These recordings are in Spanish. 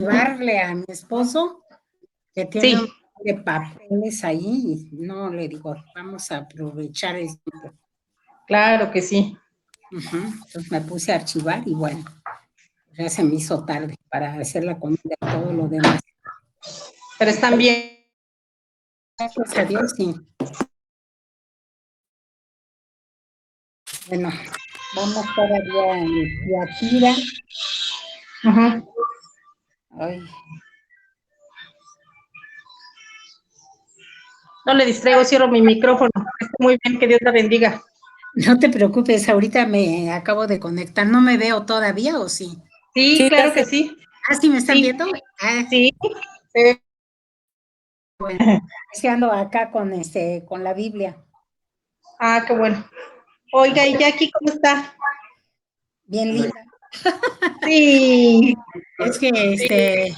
llevarle a mi esposo que tiene un Sí, montón de papeles ahí. No, le digo, vamos a aprovechar esto. claro que sí. Entonces me puse a archivar y bueno, ya se me hizo tarde para hacer la comida y todo lo demás. Pero están bien. Gracias a Dios, sí. Bueno, vamos todavía en Tiatira. Ajá. Ay, No le distraigo, cierro mi micrófono. Está muy bien, que Dios la bendiga. no te preocupes, ahorita me acabo de conectar. ¿No me veo todavía o sí? Sí, Sí, ya claro que se. sí. Ah, ¿sí me están Sí, viendo? Ah, sí. Se ve. bueno, es que ando acá con la Biblia. Ah, qué bueno. Oiga, ¿y Jackie cómo está? Bien linda. Sí, Es que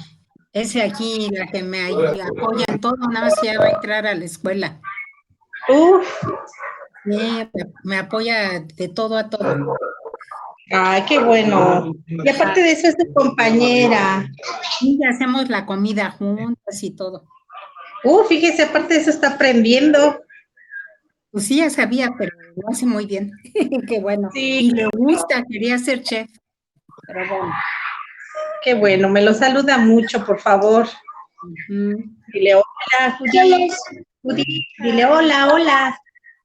ese aquí, la que me apoya en todo, nada más ya va a entrar a la escuela. uf, Sí, me apoya de todo a todo. ay, qué bueno. Y aparte de eso es tu compañera. Y hacemos la comida juntas y todo. Fíjese, aparte de eso está aprendiendo. Pues sí, ya sabía, pero lo hace muy bien. Qué bueno. Sí, Y le gusta, quería ser chef, pero bueno. qué bueno. Me lo saluda mucho, por favor. Ujú. Dile hola, Judy. Judy, dile hola, hola.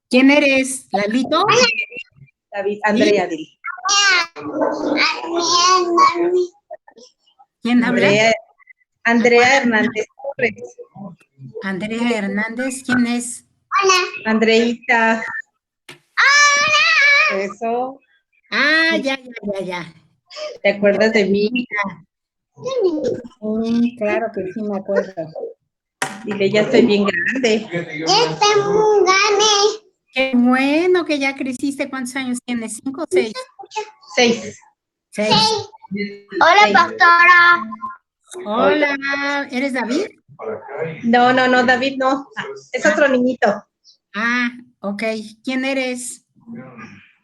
¿Quién eres, Lalito? David, ¿Sí? Andrea, dile. ¿Quién habla? Andrea, ¿A cuál? Andrea Hernández Torres. Andrea Hernández, ¿quién es? Andreita. Eso. Ah, ya, ya, ya, ya. ¿Te acuerdas de mí? Sí, claro que sí me acuerdo. Dile, ya estoy bien grande. Qué bueno que ya creciste. ¿Cuántos años tienes? ¿5 o 6? 6. 6. Hola, pastora. Hola, ¿eres David? No, no, no, David no. Es Ah, otro niñito. ok. ¿Quién eres?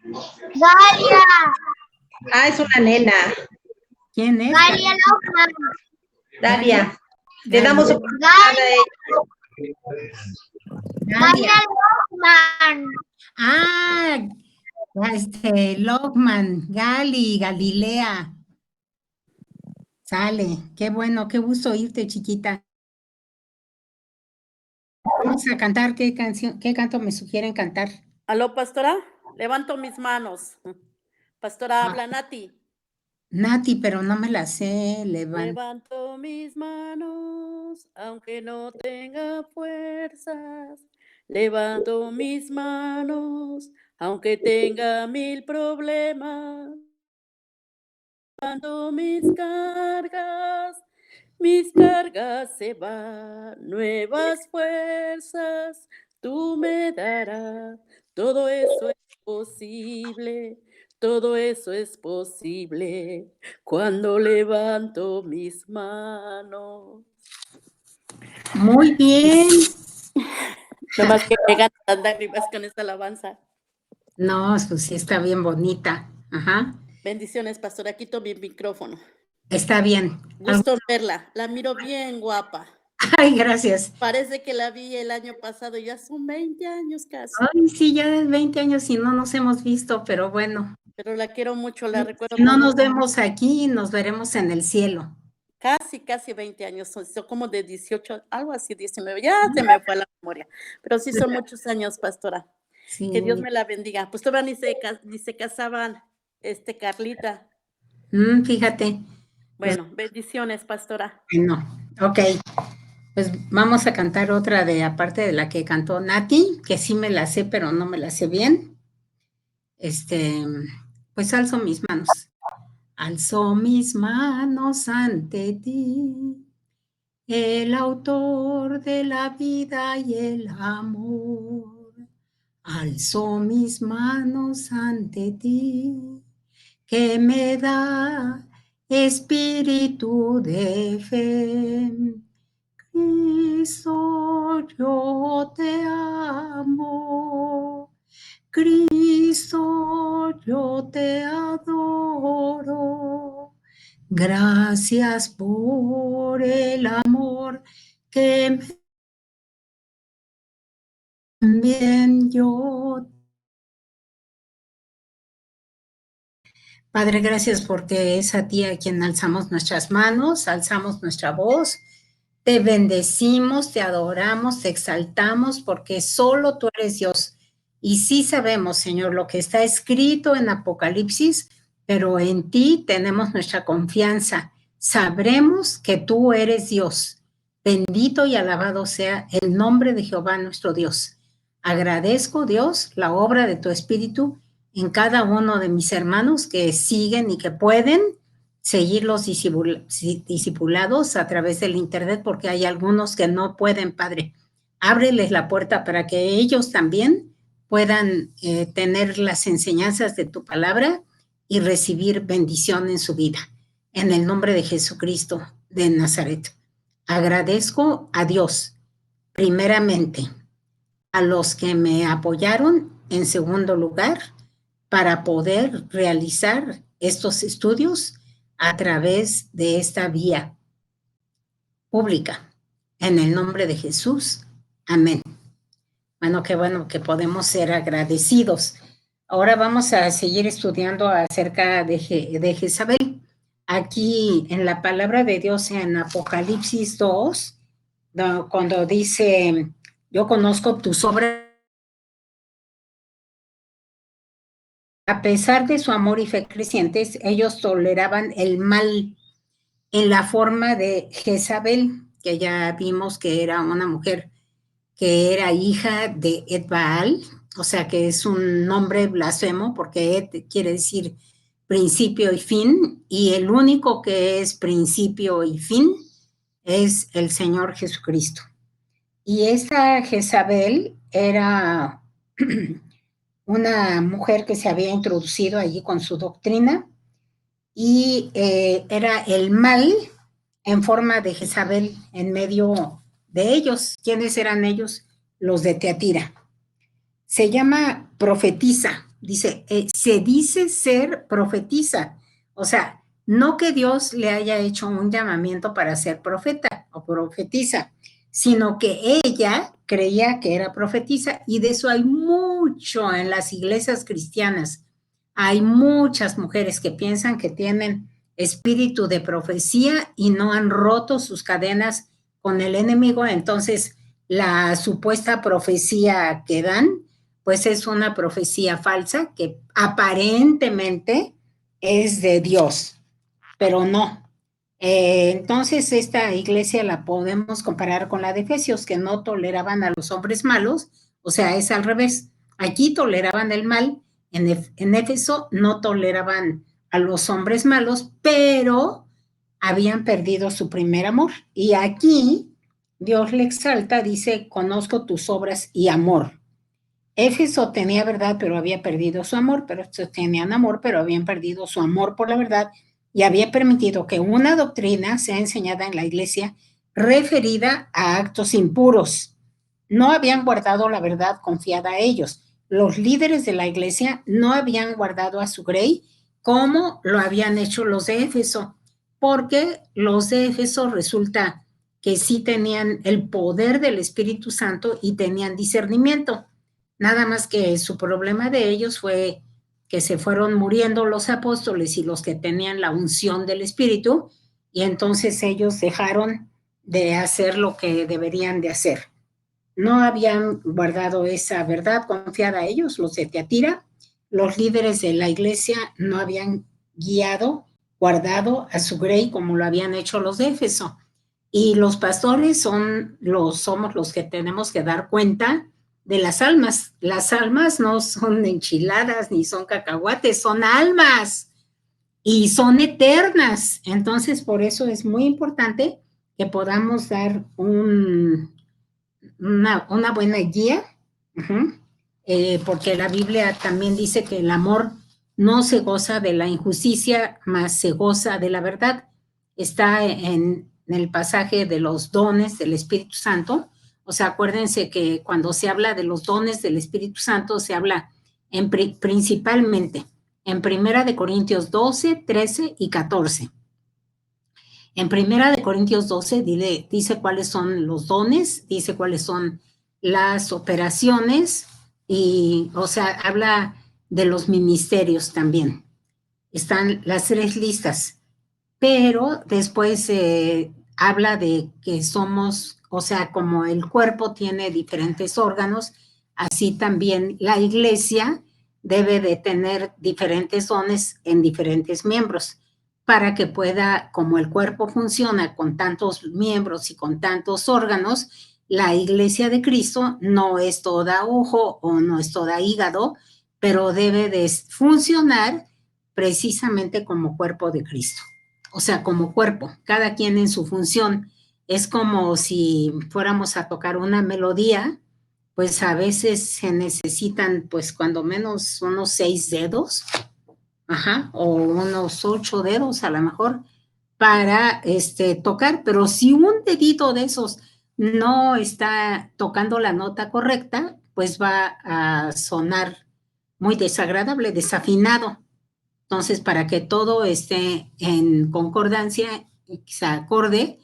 Galia. Es una nena. ¿Quién es? Galia Loja. Galia. Dalia. Le Galia. damos oportunidad a ella. Galia. Galia Lohman. Ah, Lockman, Galilea. Sale. Qué bueno, qué gusto oírte, chiquita. Vamos a cantar. ¿Qué canción, qué canto me sugieren cantar? ¿Aló, pastora? Levanto mis manos. Pastora, Ah, habla Nati. Nati, pero no me la sé, Levan. Levanto mis manos, aunque no tenga fuerzas. Levanto mis manos, aunque tenga 1000 problemas. Levanto mis cargas se van, nuevas fuerzas tú me darás. Todo eso es posible, todo eso es posible cuando levanto mis manos. Muy bien. Nomás que me ganan las lágrimas con esta alabanza. No, pues sí está bien bonita. Ajá. Bendiciones, pastora. Quito mi micrófono. Está bien. Gusto verla. La miro bien guapa. Ay, gracias. Parece que la vi el año pasado, ya son 20 años casi. Ay, sí, ya es 20 años y no nos hemos visto, pero bueno. Pero la quiero mucho, la recuerdo Si no con nos vemos aquí, nos veremos en el cielo. casi 20 años, son como de 18, algo así, 19, ya se me fue la memoria, pero sí son muchos años, pastora. Que Dios Sí. me la bendiga. Pues todavía ni se casaban, Carlita. Fíjate. Pues Bueno, bendiciones, pastora. bueno, ok. Pues vamos a cantar otra de aparte de la que cantó Nati, que sí me la sé, pero no me la sé bien. Este, pues alzo mis manos. Alzo mis manos ante ti, el autor de la vida y el amor. Alzo mis manos ante ti, que me da espíritu de fe. Cristo, yo te amo. Cristo, yo te adoro. Gracias por el amor que también yo. Padre, gracias porque es a ti a quien alzamos nuestras manos, alzamos nuestra voz, te bendecimos, te adoramos, te exaltamos porque solo tú eres Dios. Y sí sabemos, Señor, lo que está escrito en Apocalipsis, pero en ti tenemos nuestra confianza. Sabremos que tú eres Dios. Bendito y alabado sea el nombre de Jehová nuestro Dios. Agradezco, Dios, la obra de tu Espíritu en cada uno de mis hermanos que siguen y que pueden seguir los discipulados a través del internet, porque hay algunos que no pueden, Padre. Ábreles la puerta para que ellos también puedan tener las enseñanzas de tu palabra y recibir bendición en su vida. En el nombre de Jesucristo de Nazaret. Agradezco a Dios, primeramente, a los que me apoyaron, en segundo lugar, para poder realizar estos estudios a través de esta vía pública. En el nombre de Jesús. Amén. Bueno, qué bueno que podemos ser agradecidos. Ahora vamos a seguir estudiando acerca de Jezabel. Aquí en la palabra de Dios en Apocalipsis 2, cuando dice, yo conozco tus obras, a pesar de su amor y fe crecientes, ellos toleraban el mal en la forma de Jezabel, que ya vimos que era una mujer que era hija de Ed-Baal, o sea que es un nombre blasfemo porque Ed quiere decir principio y fin, y el único que es principio y fin es el Señor Jesucristo. Y esta Jezabel era una mujer que se había introducido allí con su doctrina y era el mal en forma de Jezabel en medio de ellos. ¿Quiénes eran ellos? Los de Teatira. Se llama profetisa, dice, se dice ser profetisa, o sea, no que Dios le haya hecho un llamamiento para ser profeta o profetisa, sino que ella creía que era profetisa, y de eso hay mucho en las iglesias cristianas. Hay muchas mujeres que piensan que tienen espíritu de profecía y no han roto sus cadenas con el enemigo, entonces la supuesta profecía que dan, pues es una profecía falsa que aparentemente es de Dios, pero no. Entonces esta iglesia la podemos comparar con la de Efesios, que no toleraban a los hombres malos, o sea, es al revés. Aquí toleraban el mal, en Éfeso no toleraban a los hombres malos, pero habían perdido su primer amor. Y aquí Dios le exalta, dice, conozco tus obras y amor. Éfeso tenía verdad, pero había perdido su amor, pero estos tenían amor, pero habían perdido su amor por la verdad y había permitido que una doctrina sea enseñada en la iglesia referida a actos impuros. No habían guardado la verdad confiada a ellos. Los líderes de la iglesia no habían guardado a su grey como lo habían hecho los de Éfeso, porque los de Éfeso resulta que sí tenían el poder del Espíritu Santo y tenían discernimiento. Nada más que su problema de ellos fue que se fueron muriendo los apóstoles y los que tenían la unción del Espíritu, y entonces ellos dejaron de hacer lo que deberían de hacer. No habían guardado esa verdad confiada a ellos, los de Teatira. Los líderes de la iglesia no habían guardado a su grey como lo habían hecho los de Éfeso. Y los pastores somos los que tenemos que dar cuenta de las almas. Las almas no son enchiladas ni son cacahuates, son almas y son eternas. Entonces, por eso es muy importante que podamos dar una buena guía, porque la Biblia también dice que el amor no se goza de la injusticia, mas se goza de la verdad. Está en el pasaje de los dones del Espíritu Santo. O sea, acuérdense que cuando se habla de los dones del Espíritu Santo, se habla principalmente en 1 Corintios 12, 13 y 14. En 1 Corintios 12 dice cuáles son los dones, dice cuáles son las operaciones y, o sea, habla de los ministerios también. Están las 3 listas, pero después habla de que somos, o sea, como el cuerpo tiene diferentes órganos, así también la iglesia debe de tener diferentes dones en diferentes miembros para que pueda, como el cuerpo funciona con tantos miembros y con tantos órganos, la iglesia de Cristo no es toda ojo o no es toda hígado, pero debe de funcionar precisamente como cuerpo de Cristo. O sea, como cuerpo, cada quien en su función. Es como si fuéramos a tocar una melodía, pues a veces se necesitan, pues cuando menos unos 6 dedos, o unos 8 dedos a lo mejor, para tocar, pero si un dedito de esos no está tocando la nota correcta, pues va a sonar muy desagradable, desafinado. Entonces, para que todo esté en concordancia y se acorde,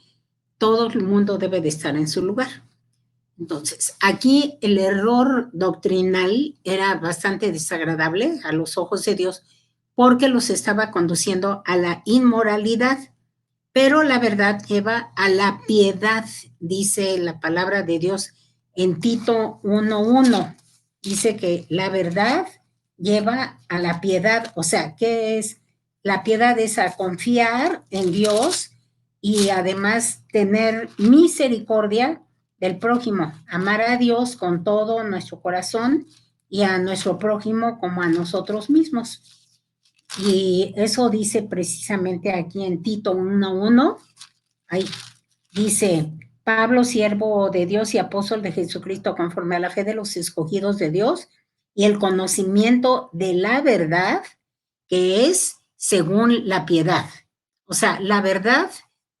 todo el mundo debe de estar en su lugar. Entonces, aquí el error doctrinal era bastante desagradable a los ojos de Dios porque los estaba conduciendo a la inmoralidad, pero la verdad lleva a la piedad, dice la palabra de Dios en Tito 1:1. Dice que la verdad lleva a la piedad, o sea, ¿qué es? La piedad es a confiar en Dios y además tener misericordia del prójimo, amar a Dios con todo nuestro corazón y a nuestro prójimo como a nosotros mismos. Y eso dice precisamente aquí en Tito 1:1. Ahí dice, Pablo, siervo de Dios y apóstol de Jesucristo, conforme a la fe de los escogidos de Dios y el conocimiento de la verdad, que es según la piedad. O sea, la verdad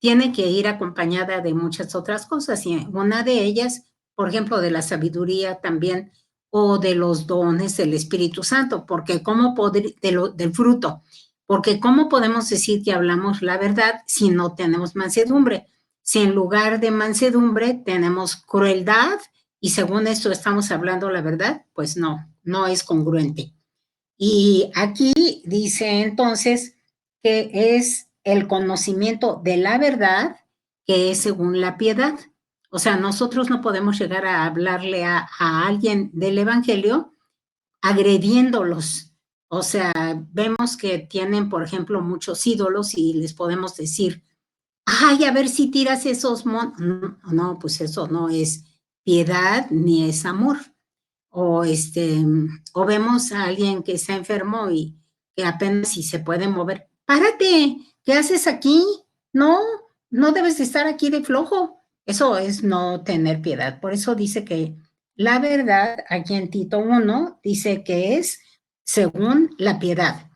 tiene que ir acompañada de muchas otras cosas, y una de ellas, por ejemplo, de la sabiduría también, o de los dones del Espíritu Santo, porque del fruto, porque ¿cómo podemos decir que hablamos la verdad si no tenemos mansedumbre? Si en lugar de mansedumbre tenemos crueldad y según esto estamos hablando la verdad, pues no es congruente. Y aquí dice entonces que es el conocimiento de la verdad que es según la piedad. O sea, nosotros no podemos llegar a hablarle a alguien del Evangelio agrediéndolos. O sea, vemos que tienen, por ejemplo, muchos ídolos y les podemos decir, ay, a ver si tiras esos no, pues eso no es piedad ni es amor. O o vemos a alguien que está enfermo y que apenas si se puede mover. Párate, ¿qué haces aquí? No, no debes de estar aquí de flojo. Eso es no tener piedad. Por eso dice que la verdad, aquí en Tito 1, dice que es según la piedad.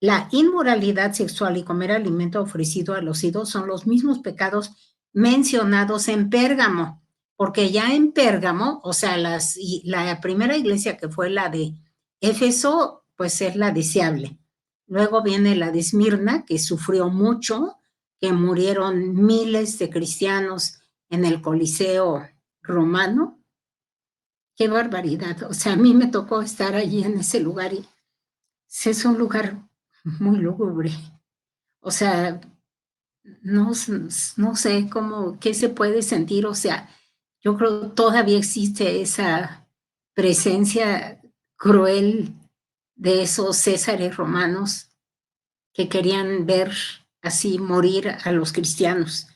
La inmoralidad sexual y comer alimento ofrecido a los ídolos son los mismos pecados mencionados en Pérgamo, porque ya en Pérgamo, o sea, la primera iglesia que fue la de Éfeso, pues es la deseable. Luego viene la de Esmirna, que sufrió mucho, que murieron miles de cristianos en el Coliseo romano. Qué barbaridad. O sea, a mí me tocó estar allí en ese lugar y es un lugar muy lúgubre. O sea, no sé qué se puede sentir. O sea, yo creo que todavía existe esa presencia cruel de esos césares romanos que querían ver así morir a los cristianos.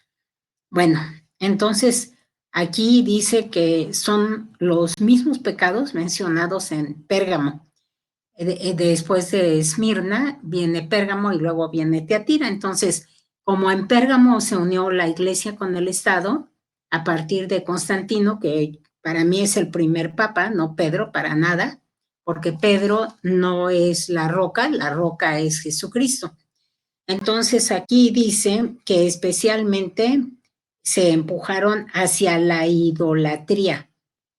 Bueno, entonces aquí dice que son los mismos pecados mencionados en Pérgamo. Después de Esmirna viene Pérgamo y luego viene Teatira. Entonces, como en Pérgamo se unió la iglesia con el Estado, a partir de Constantino, que para mí es el primer papa, no Pedro, para nada, porque Pedro no es la roca es Jesucristo. Entonces aquí dice que especialmente se empujaron hacia la idolatría.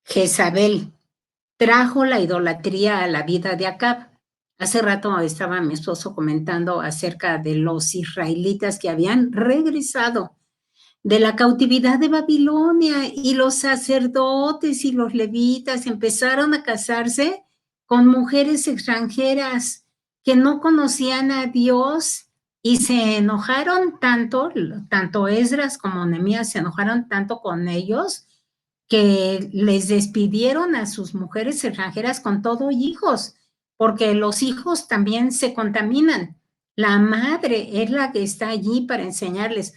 Jezabel trajo la idolatría a la vida de Acab. Hace rato estaba mi esposo comentando acerca de los israelitas que habían regresado de la cautividad de Babilonia y los sacerdotes y los levitas empezaron a casarse con mujeres extranjeras que no conocían a Dios y se enojaron tanto, tanto Esdras como Nehemías se enojaron tanto con ellos que les despidieron a sus mujeres extranjeras con todo hijos, porque los hijos también se contaminan. La madre es la que está allí para enseñarles.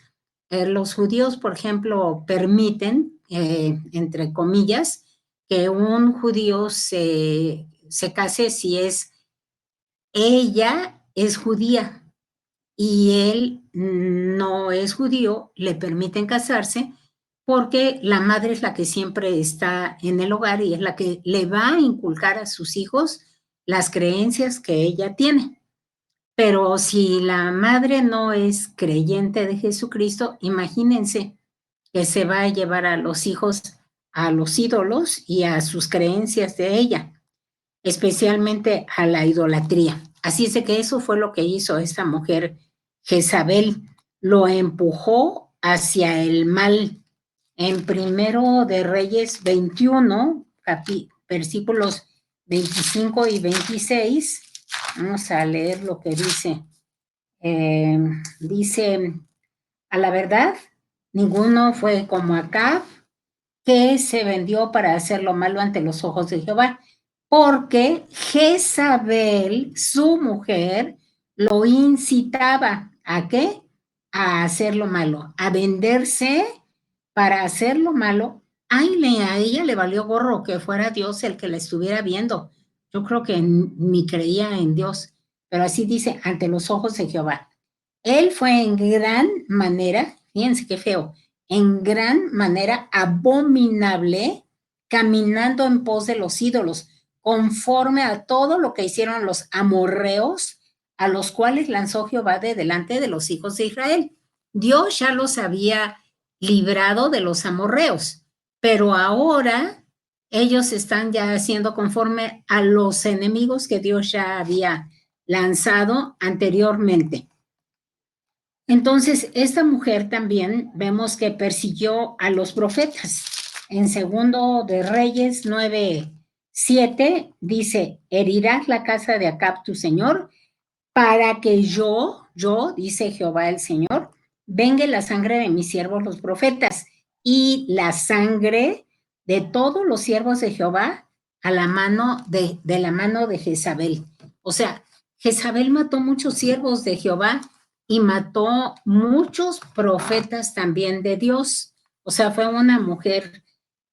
Los judíos, por ejemplo, permiten, entre comillas, que un judío se case si ella es judía y él no es judío, le permiten casarse porque la madre es la que siempre está en el hogar y es la que le va a inculcar a sus hijos las creencias que ella tiene. Pero si la madre no es creyente de Jesucristo, imagínense que se va a llevar a los hijos a los ídolos y a sus creencias de ella, especialmente a la idolatría. Así es de que eso fue lo que hizo esta mujer Jezabel, lo empujó hacia el mal. En Primero de Reyes 21, versículos 25 y 26, vamos a leer lo que dice. Dice, a la verdad, ninguno fue como Acab, que se vendió para hacer lo malo ante los ojos de Jehová, porque Jezabel, su mujer, lo incitaba, ¿a qué? A hacer lo malo, a venderse para hacer lo malo. Ay, a ella le valió gorro que fuera Dios el que la estuviera viendo. Yo creo que ni creía en Dios, pero así dice, ante los ojos de Jehová. Él fue en gran manera, fíjense qué feo, en gran manera abominable, caminando en pos de los ídolos, conforme a todo lo que hicieron los amorreos, a los cuales lanzó Jehová de delante de los hijos de Israel. Dios ya los había librado de los amorreos, pero ahora ellos están ya haciendo conforme a los enemigos que Dios ya había lanzado anteriormente. Entonces, esta mujer también vemos que persiguió a los profetas. En Segundo de Reyes 9:7 dice, herirás la casa de Acab tu señor, para que yo, dice Jehová el Señor, vengue la sangre de mis siervos los profetas y la sangre de todos los siervos de Jehová a la mano de la mano de Jezabel. O sea, Jezabel mató muchos siervos de Jehová y mató muchos profetas también de Dios. O sea, fue una mujer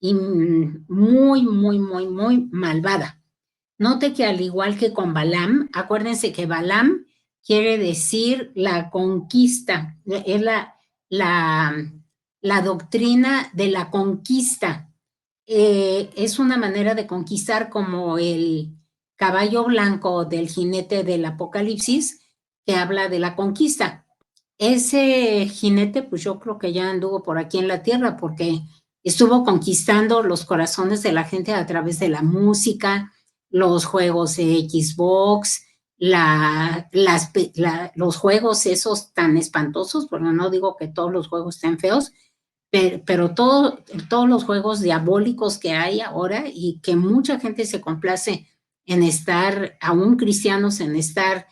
muy, muy, muy, muy malvada. Note que al igual que con Balaam, acuérdense que Balaam quiere decir la conquista, es la doctrina de la conquista. Es una manera de conquistar como el caballo blanco del jinete del Apocalipsis, que habla de la conquista. Ese jinete, pues yo creo que ya anduvo por aquí en la tierra porque estuvo conquistando los corazones de la gente a través de la música, los juegos de Xbox, los juegos esos tan espantosos, porque no digo que todos los juegos estén feos, pero todos los juegos diabólicos que hay ahora y que mucha gente se complace en estar, aún cristianos, en estar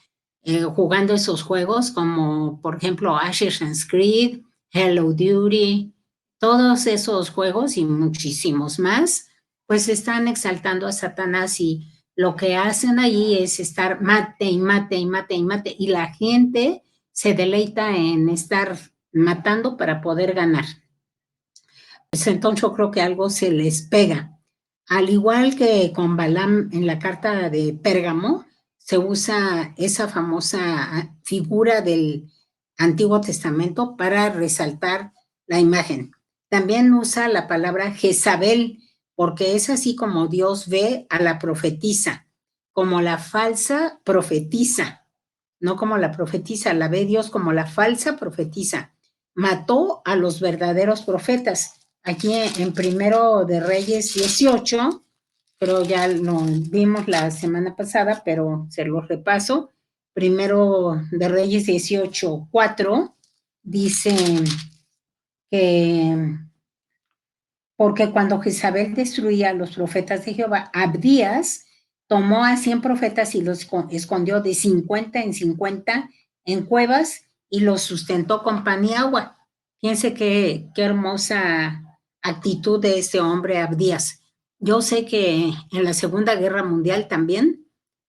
jugando esos juegos, como por ejemplo Assassin's Creed, Hello Duty, todos esos juegos y muchísimos más, pues están exaltando a Satanás y lo que hacen allí es estar mate y mate y mate y mate y la gente se deleita en estar matando para poder ganar. Pues entonces yo creo que algo se les pega. Al igual que con Balaam en la carta de Pérgamo, se usa esa famosa figura del Antiguo Testamento para resaltar la imagen. También usa la palabra Jezabel, porque es así como Dios ve a la profetisa, como la falsa profetisa, no como la profetisa, la ve Dios como la falsa profetisa. Mató a los verdaderos profetas. Aquí en Primero de Reyes 18, pero ya lo vimos la semana pasada, pero se lo repaso. Primero de Reyes 18:4 dice que porque cuando Jezabel destruía a los profetas de Jehová, Abdías tomó a 100 profetas y los escondió de 50 en 50 en cuevas y los sustentó con pan y agua. Fíjense qué hermosa actitud de este hombre Abdías. Yo sé que en la Segunda Guerra Mundial también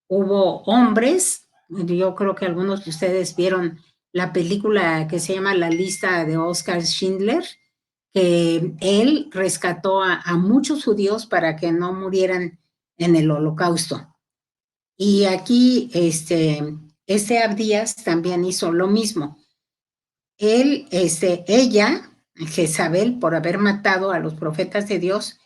hubo hombres, yo creo que algunos de ustedes vieron la película que se llama La lista de Oscar Schindler, que él rescató a muchos judíos para que no murieran en el holocausto. Y aquí este Abdías también hizo lo mismo. Ella, Jezabel, por haber matado a los profetas de Dios,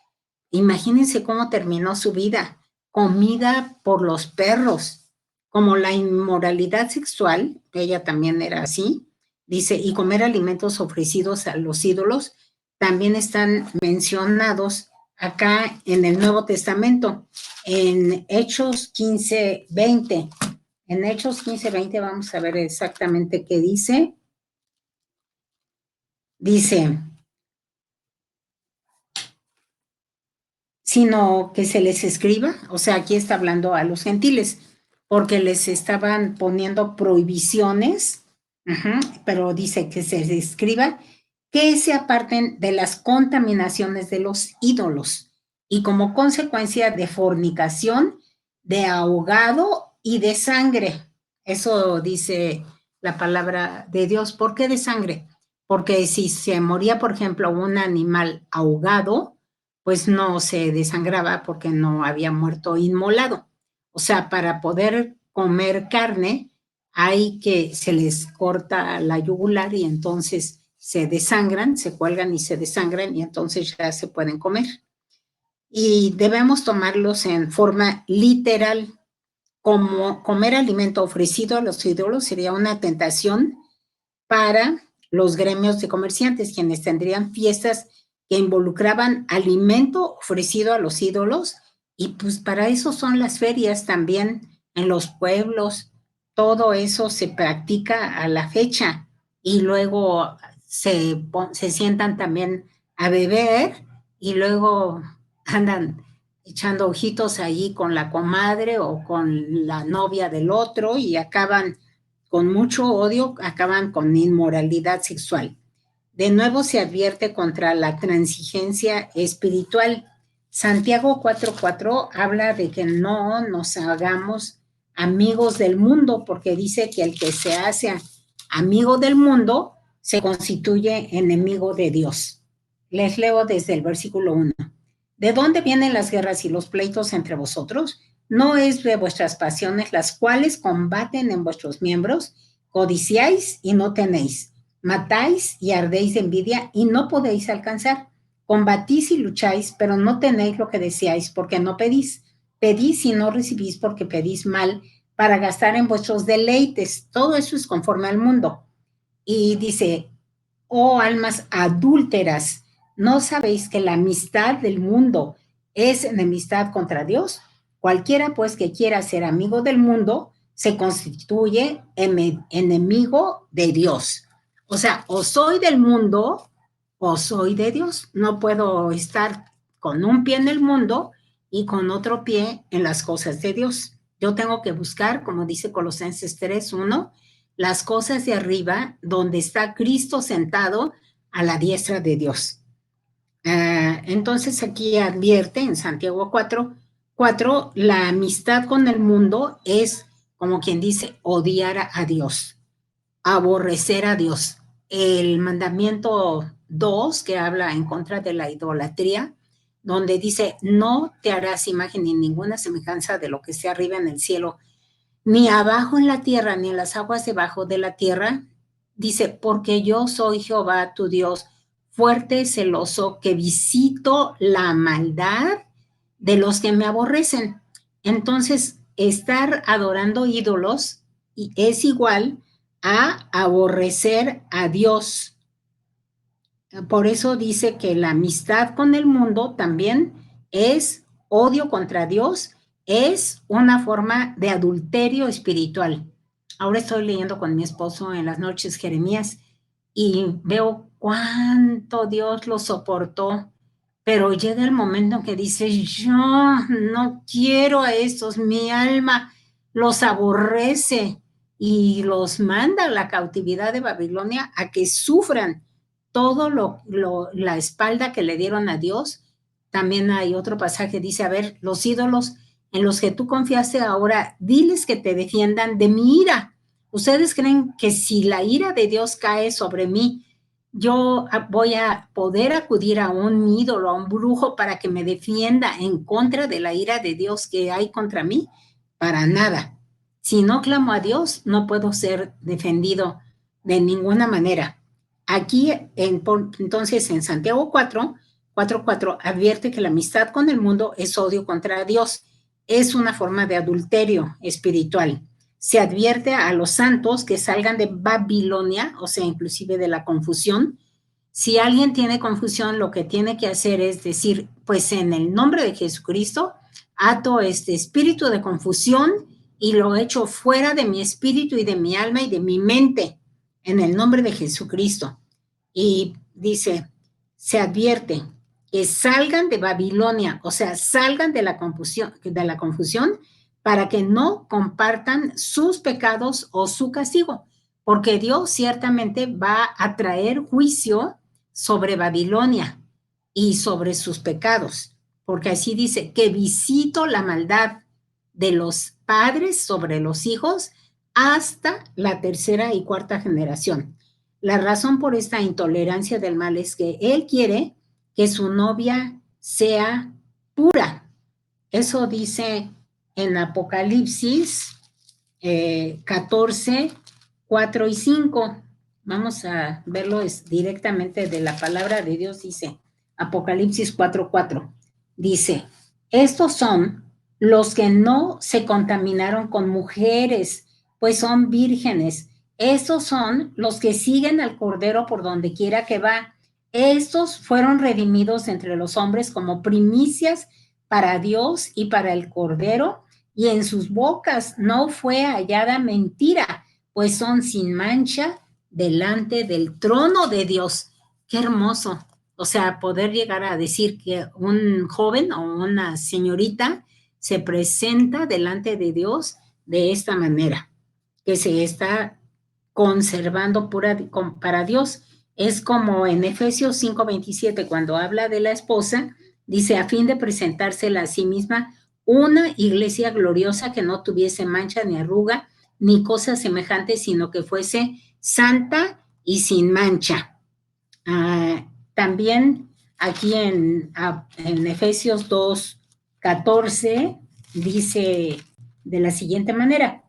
imagínense cómo terminó su vida, comida por los perros, como la inmoralidad sexual, ella también era así, dice, y comer alimentos ofrecidos a los ídolos, también están mencionados acá en el Nuevo Testamento, en Hechos 15:20. En Hechos 15:20 vamos a ver exactamente qué dice. Dice, sino que se les escriba, o sea, aquí está hablando a los gentiles, porque les estaban poniendo prohibiciones, pero dice que se les escriba que se aparten de las contaminaciones de los ídolos y como consecuencia de fornicación, de ahogado y de sangre. Eso dice la palabra de Dios. ¿Por qué de sangre? Porque si se moría, por ejemplo, un animal ahogado, pues no se desangraba porque no había muerto inmolado. O sea, para poder comer carne hay que se les corta la yugular y entonces se desangran, se cuelgan y se desangran y entonces ya se pueden comer. Y debemos tomarlos en forma literal, como comer alimento ofrecido a los ídolos sería una tentación para los gremios de comerciantes, quienes tendrían fiestas que involucraban alimento ofrecido a los ídolos, y pues para eso son las ferias también en los pueblos, todo eso se practica a la fecha, y luego se sientan también a beber, y luego andan echando ojitos ahí con la comadre o con la novia del otro, y acaban con mucho odio, acaban con inmoralidad sexual. De nuevo se advierte contra la transigencia espiritual. Santiago 4:4 habla de que no nos hagamos amigos del mundo, porque dice que el que se hace amigo del mundo se constituye enemigo de Dios. Les leo desde el versículo 1. ¿De dónde vienen las guerras y los pleitos entre vosotros? ¿No es de vuestras pasiones las cuales combaten en vuestros miembros? Codiciáis y no tenéis, matáis y ardéis de envidia y no podéis alcanzar. Combatís y lucháis, pero no tenéis lo que deseáis porque no pedís. Pedís y no recibís porque pedís mal para gastar en vuestros deleites. Todo eso es conforme al mundo. Y dice, oh almas adúlteras, ¿no sabéis que la amistad del mundo es enemistad contra Dios? Cualquiera pues que quiera ser amigo del mundo se constituye enemigo de Dios. O sea, o soy del mundo o soy de Dios. No puedo estar con un pie en el mundo y con otro pie en las cosas de Dios. Yo tengo que buscar, como dice Colosenses 3:1, las cosas de arriba, donde está Cristo sentado a la diestra de Dios. Entonces aquí advierte en Santiago 4:4, la amistad con el mundo es, como quien dice, odiar a Dios, aborrecer a Dios. El mandamiento 2, que habla en contra de la idolatría, donde dice, no te harás imagen ni ninguna semejanza de lo que esté arriba en el cielo, ni abajo en la tierra, ni en las aguas debajo de la tierra. Dice, porque yo soy Jehová tu Dios, fuerte, celoso, que visito la maldad de los que me aborrecen. Entonces, estar adorando ídolos es igual a aborrecer a Dios. Por eso dice que la amistad con el mundo también es odio contra Dios es una forma de adulterio espiritual. Ahora estoy leyendo con mi esposo en las noches Jeremías y veo cuánto Dios lo soportó, pero llega el momento en que dice, yo no quiero a estos, mi alma los aborrece y los manda a la cautividad de Babilonia a que sufran todo la espalda que le dieron a Dios. También hay otro pasaje, dice, a ver, los ídolos en los que tú confiaste ahora, diles que te defiendan de mi ira. ¿Ustedes creen que si la ira de Dios cae sobre mí, yo voy a poder acudir a un ídolo, a un brujo para que me defienda en contra de la ira de Dios que hay contra mí? Para nada. Si no clamo a Dios, no puedo ser defendido de ninguna manera. Aquí, entonces, en Santiago 4:4, advierte que la amistad con el mundo es odio contra Dios. Es una forma de adulterio espiritual. Se advierte a los santos que salgan de Babilonia, o sea, inclusive de la confusión. Si alguien tiene confusión, lo que tiene que hacer es decir, pues en el nombre de Jesucristo, ato este espíritu de confusión y lo echo fuera de mi espíritu y de mi alma y de mi mente, en el nombre de Jesucristo. Y dice, se advierte que salgan de Babilonia, o sea, salgan de la confusión para que no compartan sus pecados o su castigo, porque Dios ciertamente va a traer juicio sobre Babilonia y sobre sus pecados, porque así dice, que visito la maldad de los padres sobre los hijos hasta la tercera y cuarta generación. La razón por esta intolerancia del mal es que él quiere que su novia sea pura. Eso dice en Apocalipsis 14, 4 y 5. Vamos a verlo directamente de la palabra de Dios. Dice Apocalipsis 4:4. Dice, estos son los que no se contaminaron con mujeres, pues son vírgenes. Estos son los que siguen al Cordero por donde quiera que va. Estos fueron redimidos entre los hombres como primicias para Dios y para el Cordero, y en sus bocas no fue hallada mentira, pues son sin mancha delante del trono de Dios. Qué hermoso. O sea, poder llegar a decir que un joven o una señorita se presenta delante de Dios de esta manera, que se está conservando pura para Dios. Es como en Efesios 5:27, cuando habla de la esposa, dice, a fin de presentársela a sí misma una iglesia gloriosa que no tuviese mancha ni arruga ni cosa semejante, sino que fuese santa y sin mancha. También aquí en Efesios 2:14 dice de la siguiente manera,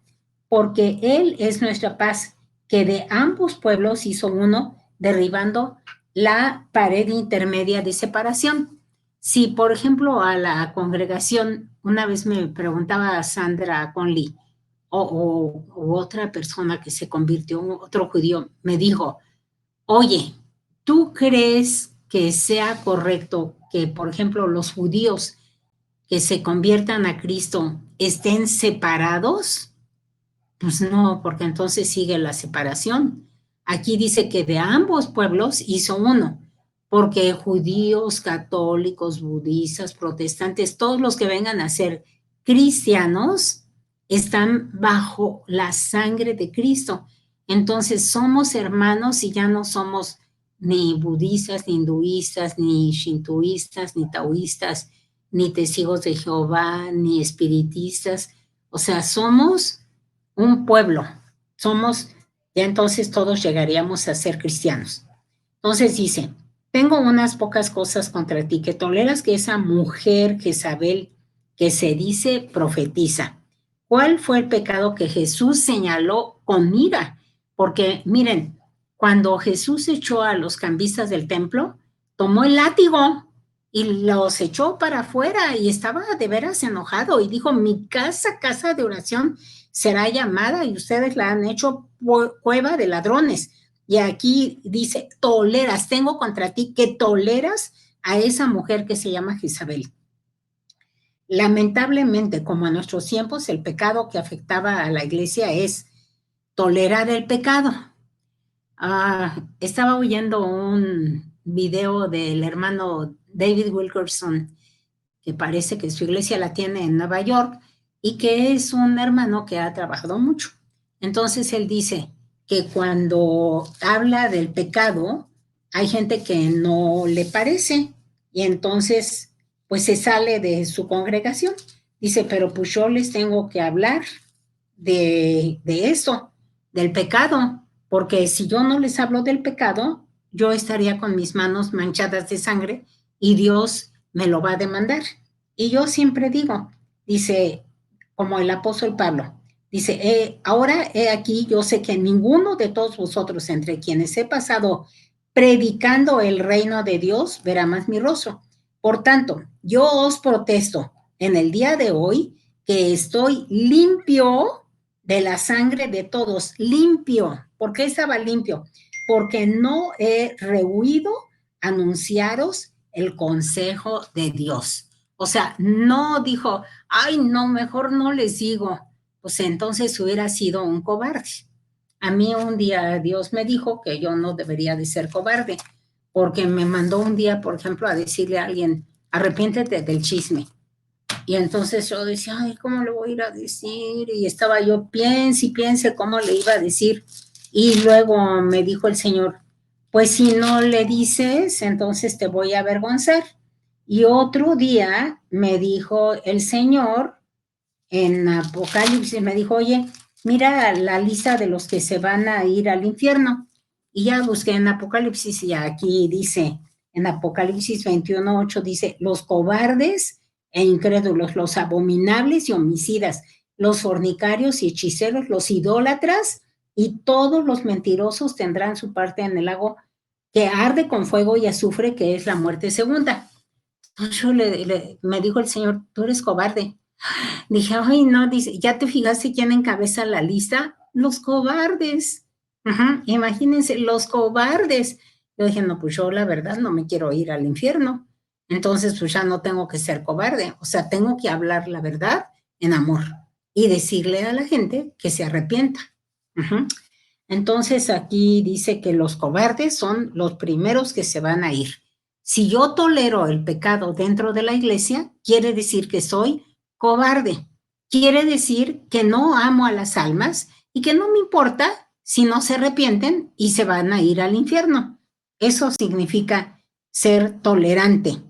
porque Él es nuestra paz, que de ambos pueblos hizo uno, derribando la pared intermedia de separación. Si, por ejemplo, a la congregación, una vez me preguntaba Sandra Conley, o otra persona que se convirtió, otro judío, me dijo, oye, ¿tú crees que sea correcto que, por ejemplo, los judíos que se conviertan a Cristo estén separados? Pues no, porque entonces sigue la separación. Aquí dice que de ambos pueblos hizo uno, porque judíos, católicos, budistas, protestantes, todos los que vengan a ser cristianos están bajo la sangre de Cristo. Entonces somos hermanos y ya no somos ni budistas, ni hinduistas, ni shintoístas, ni taoístas, ni testigos de Jehová, ni espiritistas. O sea, somos un pueblo, somos, ya entonces todos llegaríamos a ser cristianos. Entonces dice, tengo unas pocas cosas contra ti, que toleras que esa mujer Jezabel, que se dice profetiza. ¿Cuál fue el pecado que Jesús señaló con ira? Porque miren, cuando Jesús echó a los cambistas del templo, tomó el látigo y los echó para afuera y estaba de veras enojado y dijo, mi casa, casa de oración, será llamada y ustedes la han hecho cueva de ladrones. Y aquí dice, toleras, tengo contra ti que toleras a esa mujer que se llama Jezabel. lamentablemente, como en nuestros tiempos, el pecado que afectaba a la iglesia es tolerar el pecado. Estaba oyendo un video del hermano David Wilkerson, que parece que su iglesia la tiene en Nueva York y que es un hermano que ha trabajado mucho. Entonces él dice que cuando habla del pecado, hay gente que no le parece y entonces pues se sale de su congregación. Dice, pero pues yo les tengo que hablar de eso, del pecado, porque si yo no les hablo del pecado, yo estaría con mis manos manchadas de sangre y Dios me lo va a demandar. Y yo siempre digo, dice, como el apóstol Pablo, dice, ahora he aquí, yo sé que ninguno de todos vosotros, entre quienes he pasado predicando el reino de Dios, verá más mi rostro. Por tanto, yo os protesto en el día de hoy que estoy limpio de la sangre de todos, limpio. ¿Por qué estaba limpio? Porque no he rehuido anunciaros el consejo de Dios. O sea, no dijo, ay, no, mejor no les digo. Pues entonces hubiera sido un cobarde. A mí un día Dios me dijo que yo no debería de ser cobarde, porque me mandó un día, por ejemplo, a decirle a alguien, arrepiéntete del chisme. Y entonces yo decía, ay, ¿cómo le voy a ir a decir? Y estaba yo, piense cómo le iba a decir. Y luego me dijo el Señor, pues si no le dices, entonces te voy a avergonzar. Y otro día me dijo el Señor en Apocalipsis, me dijo, oye, mira la lista de los que se van a ir al infierno. Y ya busqué en Apocalipsis y aquí dice, en Apocalipsis 21:8 dice, los cobardes e incrédulos, los abominables y homicidas, los fornicarios y hechiceros, los idólatras y todos los mentirosos tendrán su parte en el lago que arde con fuego y azufre, que es la muerte segunda. Entonces me dijo el Señor, tú eres cobarde. Dije, ay, no, dice, ¿ya te fijaste quién encabeza la lista? Los cobardes. Imagínense, los cobardes. Yo dije, no, pues yo la verdad no me quiero ir al infierno. Entonces, pues ya no tengo que ser cobarde. O sea, tengo que hablar la verdad en amor y decirle a la gente que se arrepienta. Entonces, aquí dice que los cobardes son los primeros que se van a ir. Si yo tolero el pecado dentro de la iglesia, quiere decir que soy cobarde. Quiere decir que no amo a las almas y que no me importa si no se arrepienten y se van a ir al infierno. Eso significa ser tolerante.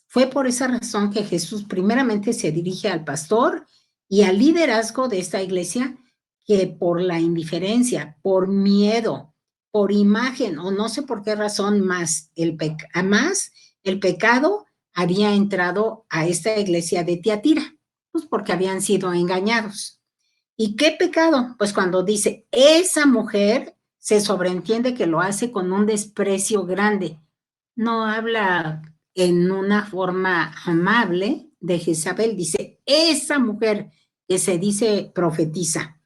Fue por esa razón que Jesús primeramente se dirige al pastor y al liderazgo de esta iglesia, que por la indiferencia, por miedo, por imagen o no sé por qué razón más el pecado había entrado a esta iglesia de Tiatira, pues porque habían sido engañados. ¿Y qué pecado? Pues cuando dice, esa mujer, se sobreentiende que lo hace con un desprecio grande. No habla en una forma amable de Jezabel, dice, esa mujer que se dice profetiza.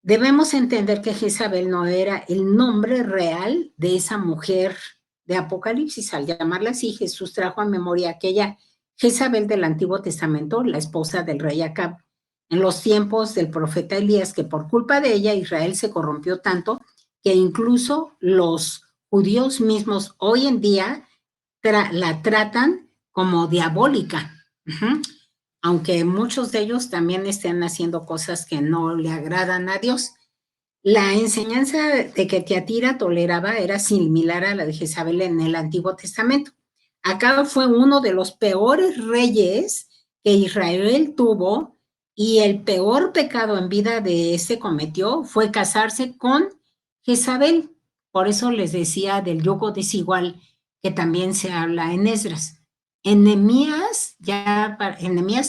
Debemos entender que Jezabel no era el nombre real de esa mujer de Apocalipsis. Al llamarla así, Jesús trajo a memoria aquella Jezabel del Antiguo Testamento, la esposa del rey Acab, en los tiempos del profeta Elías, que por culpa de ella Israel se corrompió tanto que incluso los judíos mismos hoy en día la tratan como diabólica. Aunque muchos de ellos también estén haciendo cosas que no le agradan a Dios. La enseñanza de que Tiatira toleraba era similar a la de Jezabel en el Antiguo Testamento. Acab fue uno de los peores reyes que Israel tuvo y el peor pecado en vida de este cometió fue casarse con Jezabel. Por eso les decía del yugo desigual que también se habla en Esdras. En Nehemías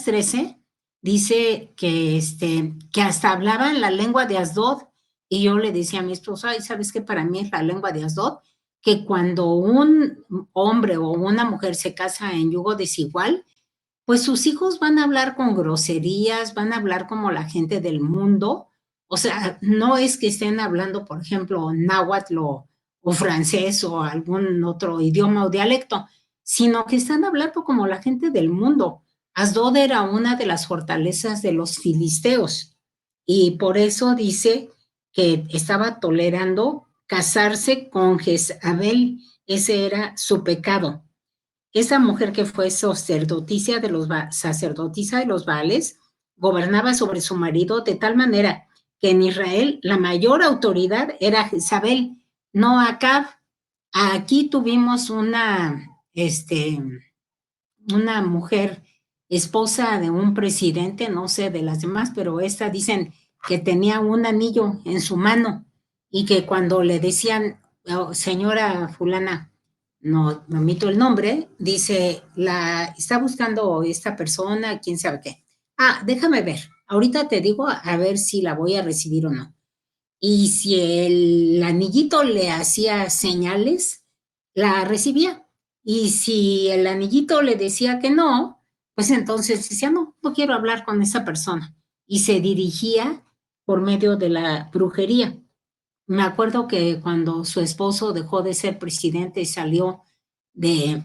13, dice que hasta hablaban la lengua de Asdod, y yo le decía a mi esposo, ay, ¿sabes qué? Para mí es la lengua de Asdod, que cuando un hombre o una mujer se casa en yugo desigual, pues sus hijos van a hablar con groserías, van a hablar como la gente del mundo. O sea, no es que estén hablando, por ejemplo, náhuatl o francés o algún otro idioma o dialecto, sino que están hablando como la gente del mundo. Asdod era una de las fortalezas de los filisteos y por eso dice que estaba tolerando casarse con Jezabel. Ese era su pecado. Esa mujer que fue sacerdotisa de los Baales gobernaba sobre su marido de tal manera que en Israel la mayor autoridad era Jezabel, no Acab. Aquí tuvimos una mujer esposa de un presidente, no sé de las demás, pero esta dicen que tenía un anillo en su mano y que cuando le decían, oh, señora fulana, no omito el nombre, dice, está buscando esta persona, quién sabe qué. Ah, déjame ver, ahorita te digo a ver si la voy a recibir o no. Y si el anillito le hacía señales, la recibía. Y si el anillito le decía que no, pues entonces decía, no, no quiero hablar con esa persona. Y se dirigía por medio de la brujería. Me acuerdo que cuando su esposo dejó de ser presidente y salió de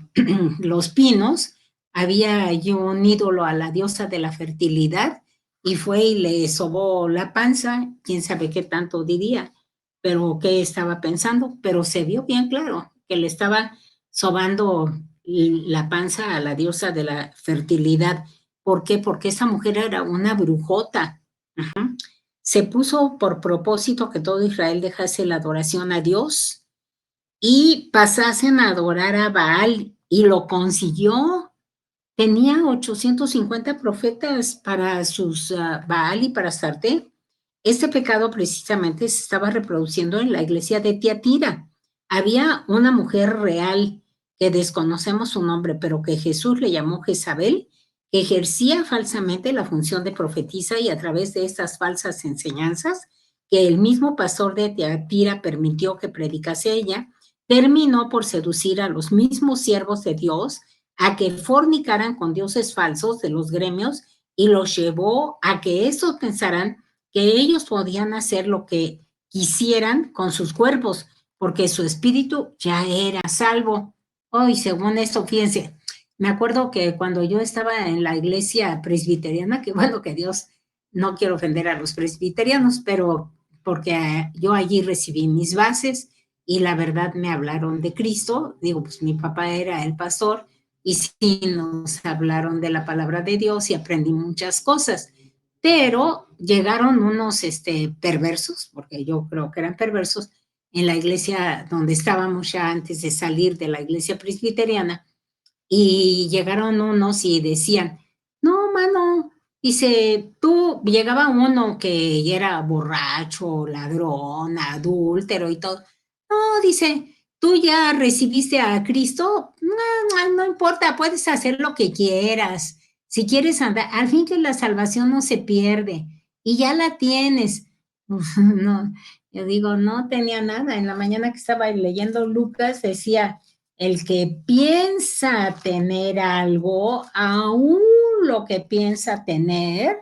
Los Pinos, había allí un ídolo a la diosa de la fertilidad y fue y le sobó la panza, quién sabe qué tanto diría, pero qué estaba pensando, pero se vio bien claro que le estaba sobando la panza a la diosa de la fertilidad. ¿Por qué? Porque esa mujer era una brujota. Uh-huh. Se puso por propósito que todo Israel dejase la adoración a Dios y pasasen a adorar a Baal, y lo consiguió. Tenía 850 profetas para sus Baal y para Astarte. Este pecado precisamente se estaba reproduciendo en la iglesia de Tiatira. Había una mujer real que desconocemos su nombre, pero que Jesús le llamó Jezabel, que ejercía falsamente la función de profetisa y a través de estas falsas enseñanzas que el mismo pastor de Tiatira permitió que predicase ella, terminó por seducir a los mismos siervos de Dios a que fornicaran con dioses falsos de los gremios y los llevó a que estos pensaran que ellos podían hacer lo que quisieran con sus cuerpos, porque su espíritu ya era salvo. Hoy, según esto, fíjense, me acuerdo que cuando yo estaba en la iglesia presbiteriana, que bueno, que Dios, no quiero ofender a los presbiterianos, pero porque yo allí recibí mis bases y la verdad me hablaron de Cristo, digo, pues mi papá era el pastor y sí nos hablaron de la palabra de Dios y aprendí muchas cosas, pero llegaron unos perversos, porque yo creo que eran perversos, en la iglesia donde estábamos ya antes de salir de la iglesia presbiteriana, y llegaron unos y decían, no, mano, dice, llegaba uno que era borracho, ladrón, adúltero y todo. No, dice, tú ya recibiste a Cristo, no importa, puedes hacer lo que quieras. Si quieres andar, al fin que la salvación no se pierde y ya la tienes. No, yo digo, no tenía nada. En la mañana que estaba leyendo Lucas decía, el que piensa tener algo, aún lo que piensa tener,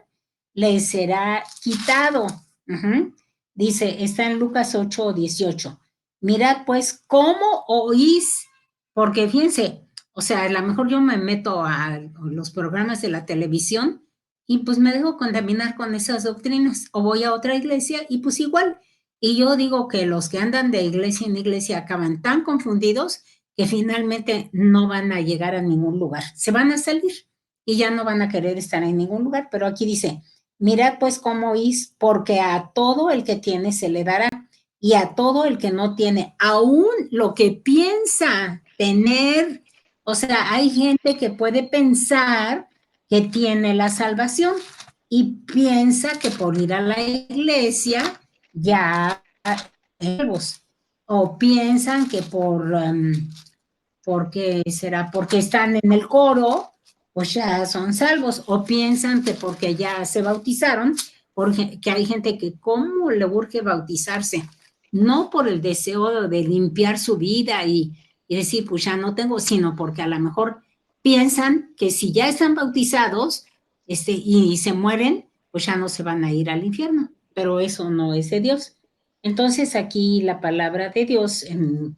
le será quitado. Uh-huh. Dice, está en Lucas 8:18. Mirad pues cómo oís, porque fíjense, o sea, a lo mejor yo me meto a los programas de la televisión y pues me dejo contaminar con esas doctrinas, o voy a otra iglesia y pues igual. Y yo digo que los que andan de iglesia en iglesia acaban tan confundidos que finalmente no van a llegar a ningún lugar. Se van a salir y ya no van a querer estar en ningún lugar. Pero aquí dice, mirad pues cómo oís, porque a todo el que tiene se le dará y a todo el que no tiene, aún lo que piensa tener. O sea, hay gente que puede pensar que tiene la salvación y piensa que por ir a la iglesia ya o piensan que porque será porque están en el coro, pues ya son salvos, o piensan que porque ya se bautizaron, porque hay gente que cómo le urge bautizarse, no por el deseo de limpiar su vida y decir, pues ya no tengo, sino porque a lo mejor piensan que si ya están bautizados y se mueren, pues ya no se van a ir al infierno, pero eso no es de Dios. Entonces aquí la palabra de Dios en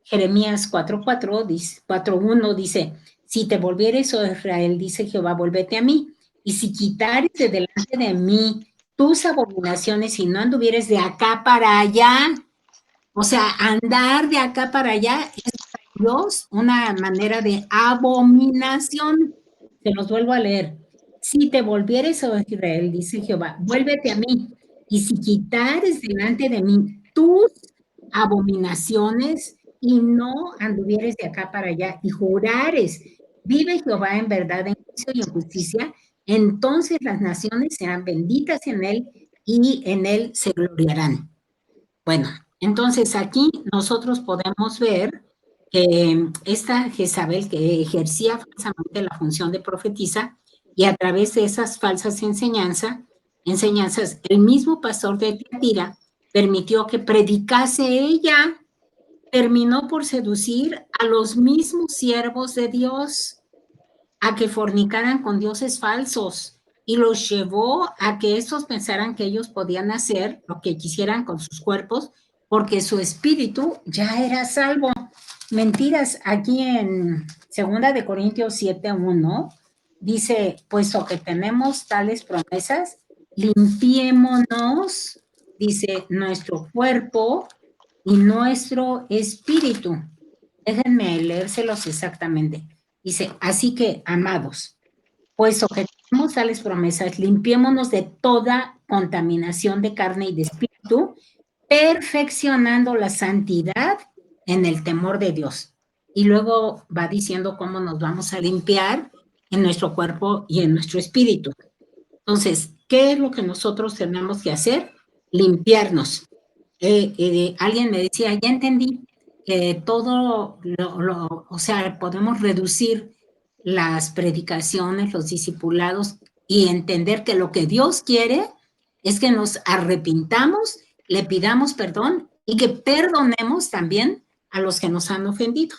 Jeremías 4:1 dice, Si te volvieres, oh Israel, dice Jehová, vuélvete a mí. Y si quitares de delante de mí tus abominaciones y no anduvieres de acá para allá, o sea, andar de acá para allá es para Dios una manera de abominación. Se los vuelvo a leer. Si te volvieres, oh Israel, dice Jehová, vuélvete a mí. Y si quitares delante de mí tus abominaciones y no anduvieres de acá para allá y jurares, vive Jehová en verdad, en juicio y en justicia, entonces las naciones serán benditas en él y en él se gloriarán. Bueno, entonces aquí nosotros podemos ver que esta Jezabel que ejercía falsamente la función de profetisa y a través de esas falsas enseñanzas, el mismo pastor de Tiatira permitió que predicase ella, terminó por seducir a los mismos siervos de Dios a que fornicaran con dioses falsos y los llevó a que estos pensaran que ellos podían hacer lo que quisieran con sus cuerpos porque su espíritu ya era salvo. Mentiras, aquí en 2 Corintios 7:1 dice, puesto que tenemos tales promesas, limpiémonos, dice, nuestro cuerpo y nuestro espíritu. Déjenme leérselos exactamente. Dice, así que, amados, puesto que tenemos tales promesas, limpiémonos de toda contaminación de carne y de espíritu, perfeccionando la santidad en el temor de Dios. Y luego va diciendo cómo nos vamos a limpiar en nuestro cuerpo y en nuestro espíritu. Entonces, ¿qué es lo que nosotros tenemos que hacer? Limpiarnos. Alguien me decía, ya entendí que todo o sea, podemos reducir las predicaciones, los discipulados y entender que lo que Dios quiere es que nos arrepintamos, le pidamos perdón y que perdonemos también a los que nos han ofendido.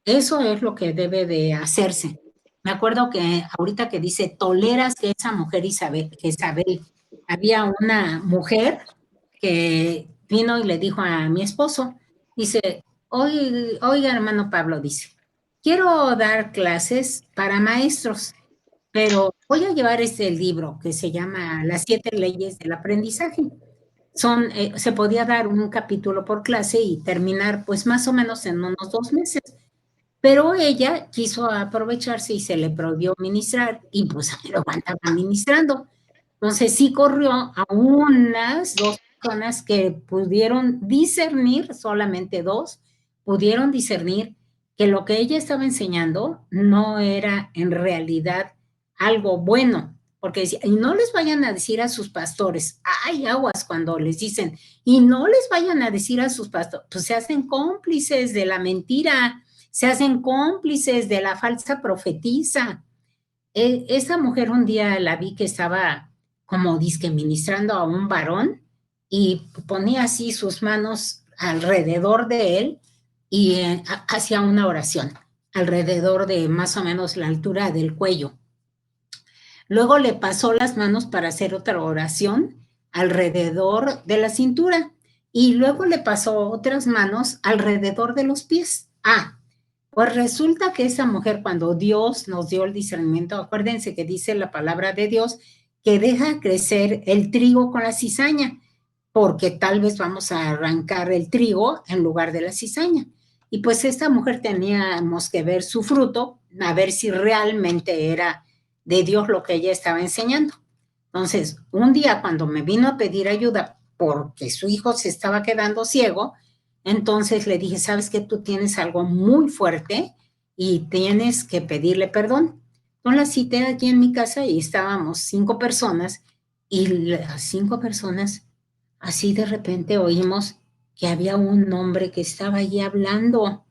Eso es lo que debe de hacerse. Me acuerdo que ahorita que dice, toleras que esa mujer Isabel, había una mujer que vino y le dijo a mi esposo, dice, oiga hermano Pablo, dice, quiero dar clases para maestros, pero voy a llevar este libro que se llama Las 7 leyes del aprendizaje. Se podía dar un capítulo por clase y terminar pues más o menos en unos 2 meses. Pero ella quiso aprovecharse y se le prohibió ministrar y pues a mí lo andaba ministrando. Entonces sí corrió a unas 2 personas que pudieron discernir, solamente 2, pudieron discernir que lo que ella estaba enseñando no era en realidad algo bueno, porque decía, y no les vayan a decir a sus pastores, hay aguas cuando les dicen, y no les vayan a decir a sus pastores, pues se hacen cómplices de la mentira, se hacen cómplices de la falsa profetisa. Esa mujer un día la vi que estaba como disque ministrando a un varón y ponía así sus manos alrededor de él y hacía una oración alrededor de más o menos la altura del cuello. Luego le pasó las manos para hacer otra oración alrededor de la cintura y luego le pasó otras manos alrededor de los pies. Pues resulta que esa mujer, cuando Dios nos dio el discernimiento, acuérdense que dice la palabra de Dios que deja crecer el trigo con la cizaña, porque tal vez vamos a arrancar el trigo en lugar de la cizaña. Y pues esta mujer teníamos que ver su fruto, a ver si realmente era de Dios lo que ella estaba enseñando. Entonces, un día cuando me vino a pedir ayuda porque su hijo se estaba quedando ciego, entonces le dije, ¿sabes qué? Tú tienes algo muy fuerte y tienes que pedirle perdón. Entonces la cité aquí en mi casa y estábamos 5 personas y las 5 personas, así de repente oímos que había un hombre que estaba allí hablando.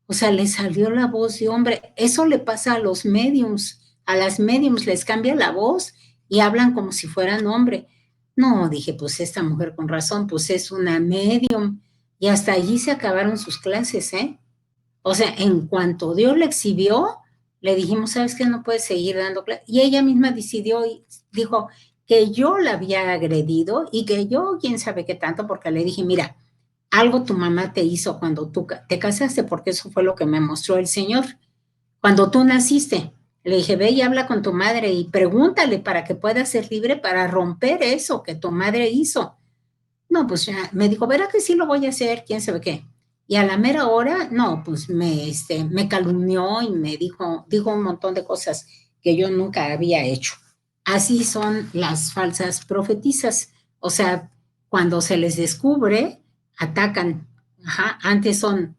O sea, le salió la voz de hombre. Eso le pasa a los mediums. A las mediums les cambia la voz y hablan como si fueran hombre. No, dije, pues esta mujer con razón, pues es una medium. Y hasta allí se acabaron sus clases, ¿eh? O sea, en cuanto Dios le exhibió, le dijimos, ¿sabes qué? No puedes seguir dando clases. Y ella misma decidió y dijo que yo la había agredido y que yo, quién sabe qué tanto, porque le dije, mira, algo tu mamá te hizo cuando tú te casaste, porque eso fue lo que me mostró el Señor. cuando tú naciste. Le dije, ve y habla con tu madre y pregúntale para que pueda ser libre para romper eso que tu madre hizo. No, pues ya, me dijo, verá que sí lo voy a hacer, quién sabe qué. Y a la mera hora, no, pues me calumnió y me dijo un montón de cosas que yo nunca había hecho. Así son las falsas profetizas. O sea, cuando se les descubre, atacan. Ajá, antes son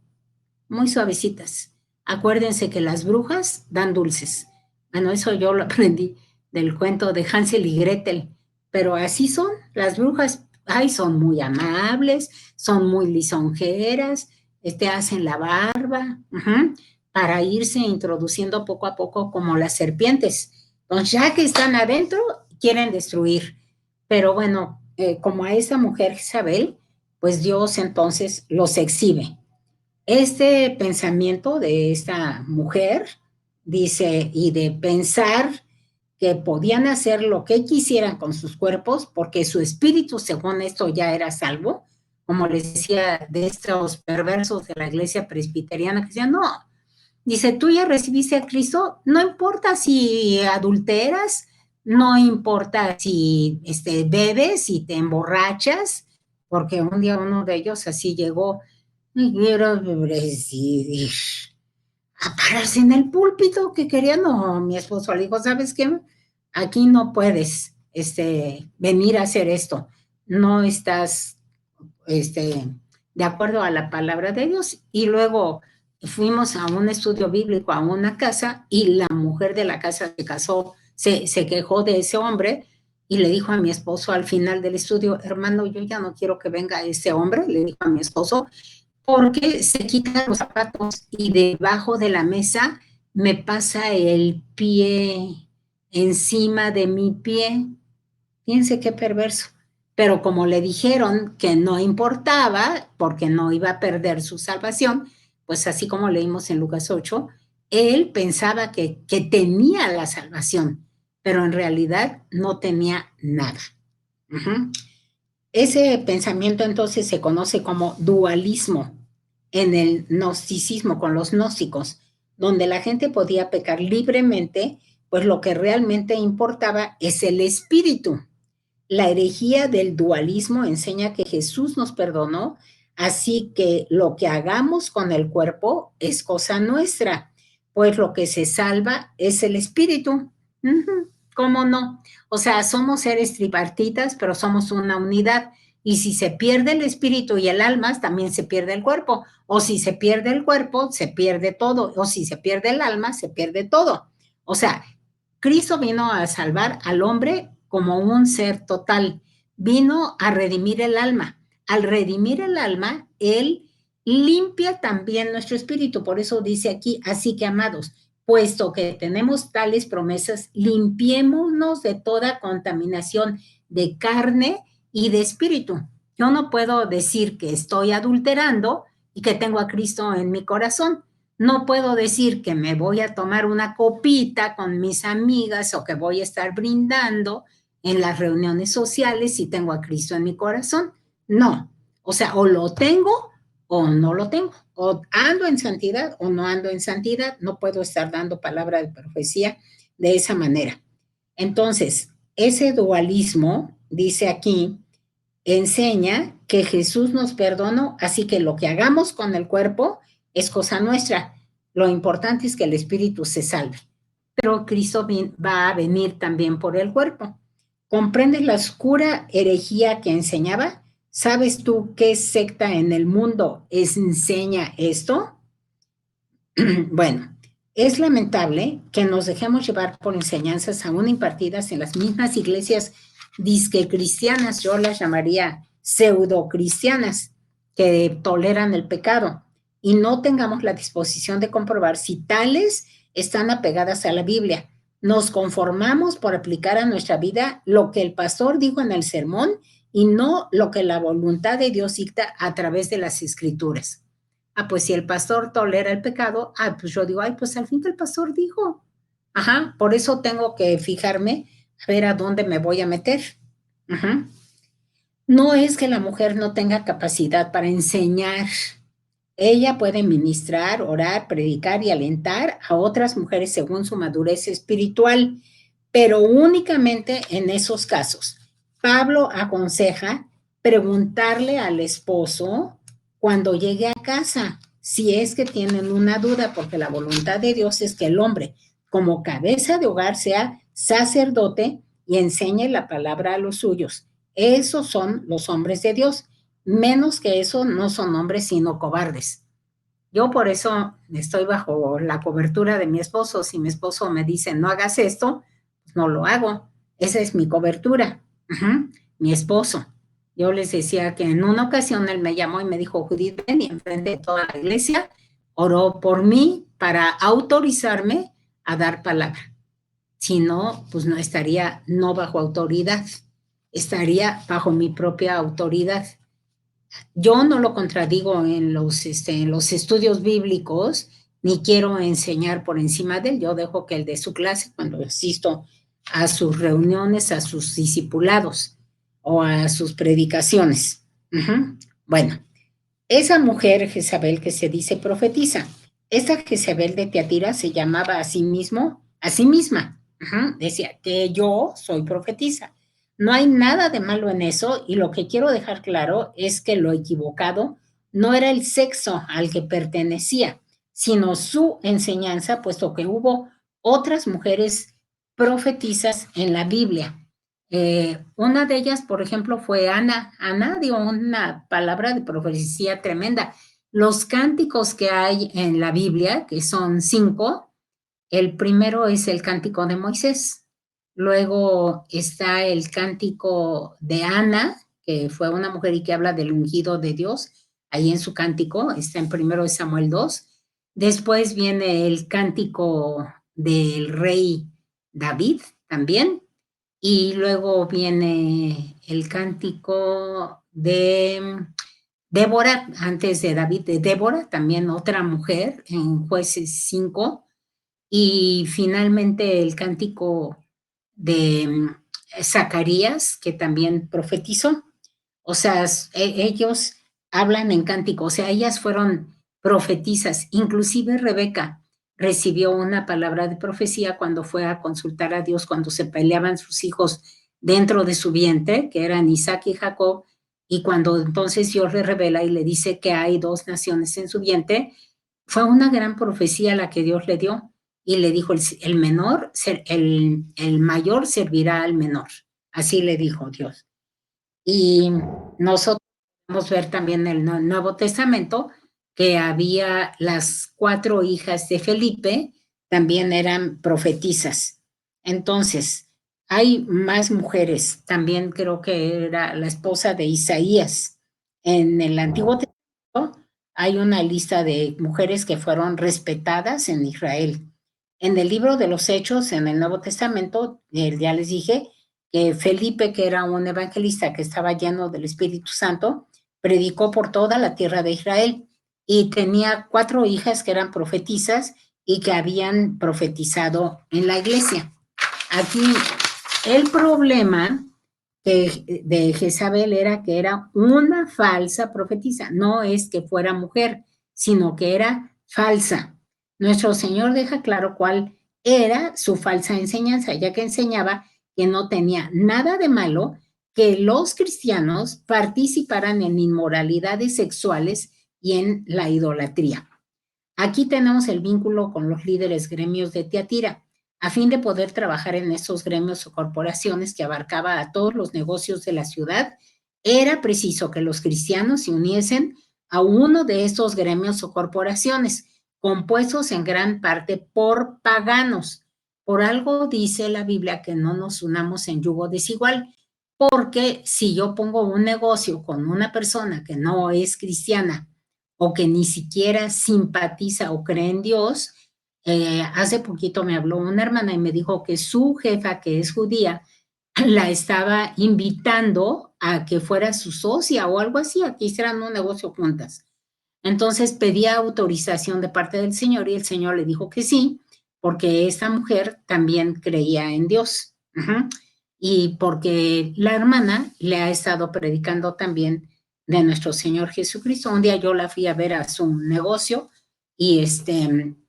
muy suavecitas. Acuérdense que las brujas dan dulces. Bueno, eso yo lo aprendí del cuento de Hansel y Gretel, pero así son las brujas. Ay, son muy amables, son muy lisonjeras, hacen la barba, para irse introduciendo poco a poco como las serpientes. Entonces, ya que están adentro, quieren destruir. Pero bueno, como a esa mujer Isabel, pues Dios entonces los exhibe. Este pensamiento de esta mujer dice, y de pensar que podían hacer lo que quisieran con sus cuerpos, porque su espíritu, según esto, ya era salvo, como les decía, de estos perversos de la iglesia presbiteriana que decían, no, dice, tú ya recibiste a Cristo, no importa si adulteras, no importa si bebes, si te emborrachas, porque un día uno de ellos así llegó y quiero decir, a pararse en el púlpito que quería, no, mi esposo le dijo, ¿sabes qué? Aquí no puedes venir a hacer esto, no estás de acuerdo a la palabra de Dios. Y luego fuimos a un estudio bíblico, a una casa, y la mujer de la casa se casó, se quejó de ese hombre y le dijo a mi esposo al final del estudio, hermano, yo ya no quiero que venga ese hombre, le dijo a mi esposo, porque se quitan los zapatos y debajo de la mesa me pasa el pie encima de mi pie. Fíjense qué perverso. Pero como le dijeron que no importaba, porque no iba a perder su salvación, pues así como leímos en Lucas 8, él pensaba que tenía la salvación, pero en realidad no tenía nada. Uh-huh. Ese pensamiento entonces se conoce como dualismo en el gnosticismo, con los gnósticos, donde la gente podía pecar libremente, pues lo que realmente importaba es el espíritu. La herejía del dualismo enseña que Jesús nos perdonó, así que lo que hagamos con el cuerpo es cosa nuestra, pues lo que se salva es el espíritu. ¿Cómo no? O sea, somos seres tripartitas, pero somos una unidad. Y si se pierde el espíritu y el alma, también se pierde el cuerpo. O si se pierde el cuerpo, se pierde todo. O si se pierde el alma, se pierde todo. O sea, Cristo vino a salvar al hombre como un ser total. Vino a redimir el alma. Al redimir el alma, Él limpia también nuestro espíritu. Por eso dice aquí, así que amados, puesto que tenemos tales promesas, limpiémonos de toda contaminación de carne y de espíritu. Yo no puedo decir que estoy adulterando y que tengo a Cristo en mi corazón. No puedo decir que me voy a tomar una copita con mis amigas o que voy a estar brindando en las reuniones sociales si tengo a Cristo en mi corazón. No. O sea, o lo tengo o no lo tengo. O ando en santidad o no ando en santidad. No puedo estar dando palabra de profecía de esa manera. Entonces, ese dualismo, dice aquí, enseña que Jesús nos perdonó, así que lo que hagamos con el cuerpo es cosa nuestra. Lo importante es que el espíritu se salve. Pero Cristo va a venir también por el cuerpo. ¿Comprendes la oscura herejía que enseñaba? ¿Sabes tú qué secta en el mundo enseña esto? Bueno, es lamentable que nos dejemos llevar por enseñanzas aún impartidas en las mismas iglesias disque cristianas, yo las llamaría pseudo cristianas, que toleran el pecado, y no tengamos la disposición de comprobar si tales están apegadas a la Biblia. Nos conformamos por aplicar a nuestra vida lo que el pastor dijo en el sermón y no lo que la voluntad de Dios dicta a través de las escrituras. Ah, pues si el pastor tolera el pecado, pues yo digo, pues al fin que el pastor dijo. Ajá, por eso tengo que fijarme a ver a dónde me voy a meter. Ajá. No es que la mujer no tenga capacidad para enseñar Ella puede ministrar, orar, predicar y alentar a otras mujeres según su madurez espiritual, pero únicamente en esos casos. Pablo aconseja preguntarle al esposo cuando llegue a casa si es que tienen una duda, porque la voluntad de Dios es que el hombre, como cabeza de hogar, sea sacerdote y enseñe la palabra a los suyos. Esos son los hombres de Dios. Menos que eso, no son hombres, sino cobardes. Yo por eso estoy bajo la cobertura de mi esposo. Si mi esposo me dice, no hagas esto, pues no lo hago. Esa es mi cobertura. Mi esposo. Yo les decía que en una ocasión él me llamó y me dijo, Judith, ven, y enfrente de toda la iglesia oró por mí para autorizarme a dar palabra. Si no, pues no estaría no bajo autoridad, estaría bajo mi propia autoridad. Yo no lo contradigo en los estudios bíblicos, ni quiero enseñar por encima de él. Yo dejo que él dé su clase cuando asisto a sus reuniones, a sus discipulados o a sus predicaciones. Bueno, esa mujer Jezabel que se dice profetiza, esa Jezabel de Tiatira se llamaba a sí misma, decía que yo soy profetisa. No hay nada de malo en eso, y lo que quiero dejar claro es que lo equivocado no era el sexo al que pertenecía, sino su enseñanza, puesto que hubo otras mujeres profetizas en la Biblia. Una de ellas, por ejemplo, fue Ana. Ana dio una palabra de profecía tremenda. Los cánticos que hay en la Biblia, que son 5, el primero es el cántico de Moisés. Luego está el cántico de Ana, que fue una mujer y que habla del ungido de Dios. Ahí en su cántico está en 1 Samuel 2. Después viene el cántico del rey David también. Y luego viene el cántico de Débora, antes de David, de Débora, también otra mujer en Jueces 5. Y finalmente el cántico de Zacarías, que también profetizó. O sea, ellos hablan en cántico, o sea, ellas fueron profetizas. Inclusive Rebeca recibió una palabra de profecía cuando fue a consultar a Dios, cuando se peleaban sus hijos dentro de su vientre, que eran Isaac y Jacob, y cuando entonces Dios le revela y le dice que hay 2 naciones en su vientre. Fue una gran profecía la que Dios le dio, y le dijo, el mayor servirá al menor. Así le dijo Dios. Y nosotros podemos ver también en el Nuevo Testamento que había las 4 hijas de Felipe, también eran profetizas. Entonces, hay más mujeres. También creo que era la esposa de Isaías. En el Antiguo Testamento hay una lista de mujeres que fueron respetadas en Israel. En el libro de los Hechos, en el Nuevo Testamento, ya les dije que Felipe, que era un evangelista que estaba lleno del Espíritu Santo, predicó por toda la tierra de Israel y tenía 4 hijas que eran profetizas y que habían profetizado en la iglesia. Aquí el problema de Jezabel era que era una falsa profetisa. No es que fuera mujer, sino que era falsa. Nuestro Señor deja claro cuál era su falsa enseñanza, ya que enseñaba que no tenía nada de malo que los cristianos participaran en inmoralidades sexuales y en la idolatría. Aquí tenemos el vínculo con los líderes gremios de Tiatira. A fin de poder trabajar en esos gremios o corporaciones que abarcaba a todos los negocios de la ciudad, era preciso que los cristianos se uniesen a uno de estos gremios o corporaciones, compuestos en gran parte por paganos. Por algo dice la Biblia que no nos unamos en yugo desigual, porque si yo pongo un negocio con una persona que no es cristiana o que ni siquiera simpatiza o cree en Dios, hace poquito me habló una hermana y me dijo que su jefa, que es judía, la estaba invitando a que fuera su socia o algo así, a que hicieran un negocio juntas. Entonces pedía autorización de parte del Señor y el Señor le dijo que sí, porque esta mujer también creía en Dios. Y porque la hermana le ha estado predicando también de nuestro Señor Jesucristo. Un día yo la fui a ver a su negocio y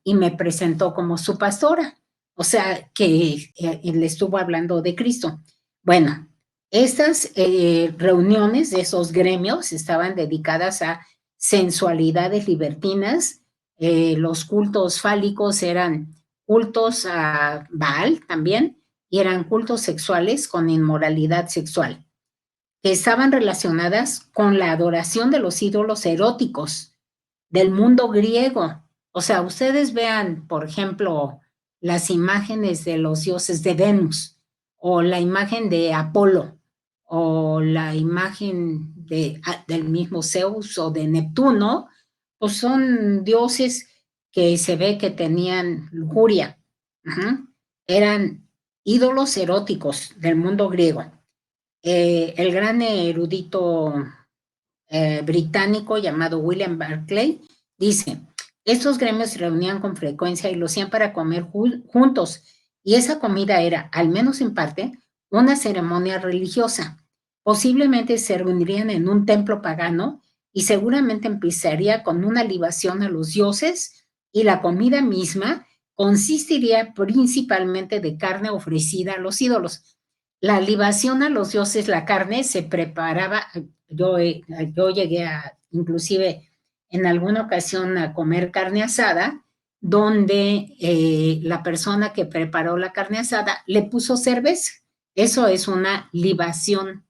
me presentó como su pastora, o sea, que le estuvo hablando de Cristo. Bueno, estas reuniones de esos gremios estaban dedicadas a sensualidades libertinas, los cultos fálicos eran cultos a Baal también, y eran cultos sexuales con inmoralidad sexual, que estaban relacionadas con la adoración de los ídolos eróticos del mundo griego. O sea, ustedes vean, por ejemplo, las imágenes de los dioses de Venus, o la imagen de Apolo, o la imagen del mismo Zeus o de Neptuno, pues son dioses que se ve que tenían lujuria. Eran ídolos eróticos del mundo griego. El gran erudito británico llamado William Barclay dice, estos gremios se reunían con frecuencia y lo hacían para comer juntos, y esa comida era, al menos en parte, una ceremonia religiosa. Posiblemente se reunirían en un templo pagano y seguramente empezaría con una libación a los dioses, y la comida misma consistiría principalmente de carne ofrecida a los ídolos. La libación a los dioses, la carne se preparaba, yo llegué a, inclusive en alguna ocasión, a comer carne asada, donde la persona que preparó la carne asada le puso cerveza. Eso es una libación.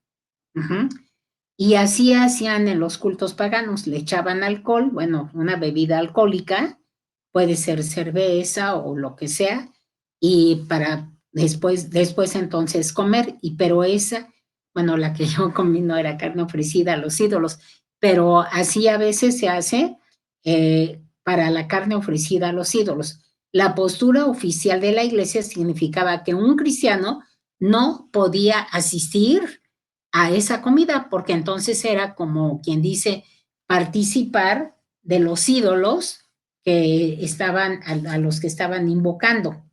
Y así hacían en los cultos paganos, le echaban alcohol, bueno, una bebida alcohólica, puede ser cerveza o lo que sea, y para después entonces comer, pero esa, bueno, la que yo comí no era carne ofrecida a los ídolos, pero así a veces se hace para la carne ofrecida a los ídolos. La postura oficial de la iglesia significaba que un cristiano no podía asistir a esa comida, porque entonces era como quien dice participar de los ídolos que estaban, a los que estaban invocando.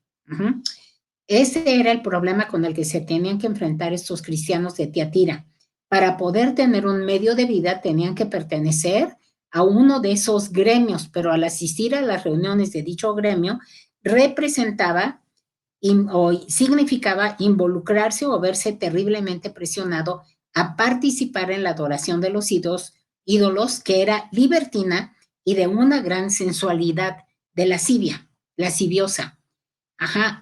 Ese era el problema con el que se tenían que enfrentar estos cristianos de Tiatira. Para poder tener un medio de vida tenían que pertenecer a uno de esos gremios, pero al asistir a las reuniones de dicho gremio representaba o significaba involucrarse o verse terriblemente presionado a participar en la adoración de los ídolos, que era libertina y de una gran sensualidad, de lasciviosa.